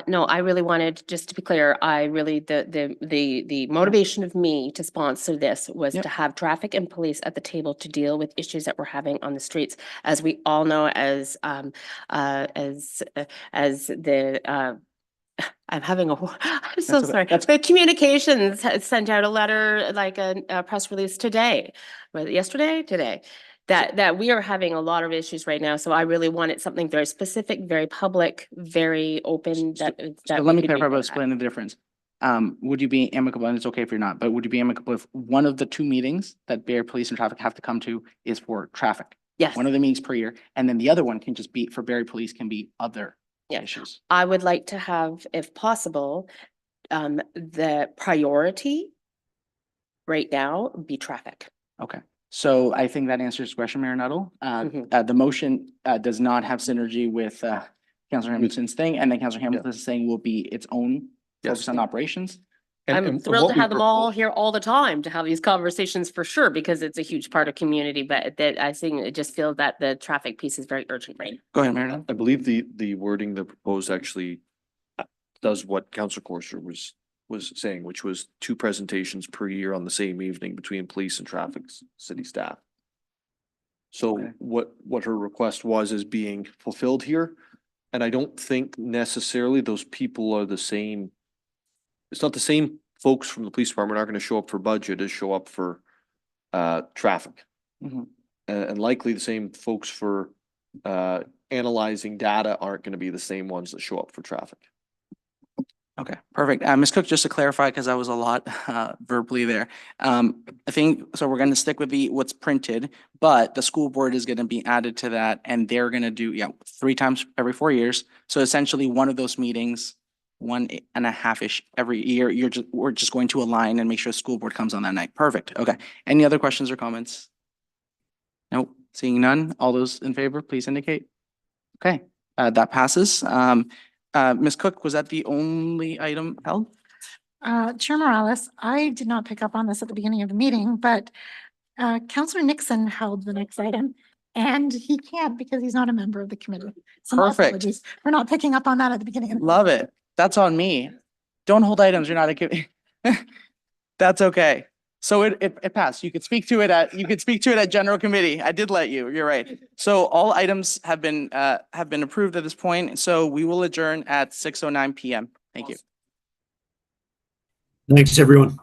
No, I really wanted, just to be clear, the motivation of me to sponsor this was to have traffic and police at the table to deal with issues that we're having on the streets. As we all know, I'm so sorry. The communications sent out a letter, like a press release today, today, that we are having a lot of issues right now. So I really wanted something very specific, very public, very open. So let me clarify about splitting the difference. Would you be amicable, and it's okay if you're not, but would you be amicable if one of the 2 meetings that Barrie Police and traffic have to come to is for traffic? Yes. One of the meetings per year, and then the other one can just be for Barrie Police, can be other issues. I would like to have, if possible, the priority right now be traffic. Okay, so I think that answers your question, Mayor Nuttall. The motion does not have synergy with Councilor Hamilton's thing, and then Councilor Hamilton's thing will be its own focus on operations. I'm thrilled to have them all here all the time to have these conversations for sure, because it's a huge part of community, but that I think it just feels that the traffic piece is very urgent right now. Go ahead, Mayor Nuttall. I believe the wording that proposed actually does what Councilor Corser was saying, which was 2 presentations per year on the same evening between police and traffic city staff. So what her request was is being fulfilled here. And I don't think necessarily those people are the same. It's not the same folks from the police department are going to show up for budget as show up for traffic. And likely the same folks for analyzing data aren't going to be the same ones that show up for traffic. Okay, perfect. Ms. Cook, just to clarify, because I was a lot verbally there. I think, so we're going to stick with what's printed, but the school board is going to be added to that, and they're going to do, 3 times every 4 years. So essentially one of those meetings, 1.5-ish every year, we're just going to align and make sure the school board comes on that night. Perfect. Okay. Any other questions or comments? Nope. Seeing none. All those in favor, please indicate. Okay, that passes. Ms. Cook, was that the only item held? Chair Morales, I did not pick up on this at the beginning of the meeting, but Councillor Nixon held the next item. And he can't because he's not a member of the committee. So my Perfect. apologies for not picking up on that at the beginning. of the Love it. That's on me. Don't hold items you're not a committee. That's okay. So it passed. You could speak to it at general committee. I did let you. You're right. So all items have been approved at this point. So we will adjourn at 6:09 PM. Thank you. Thanks, everyone.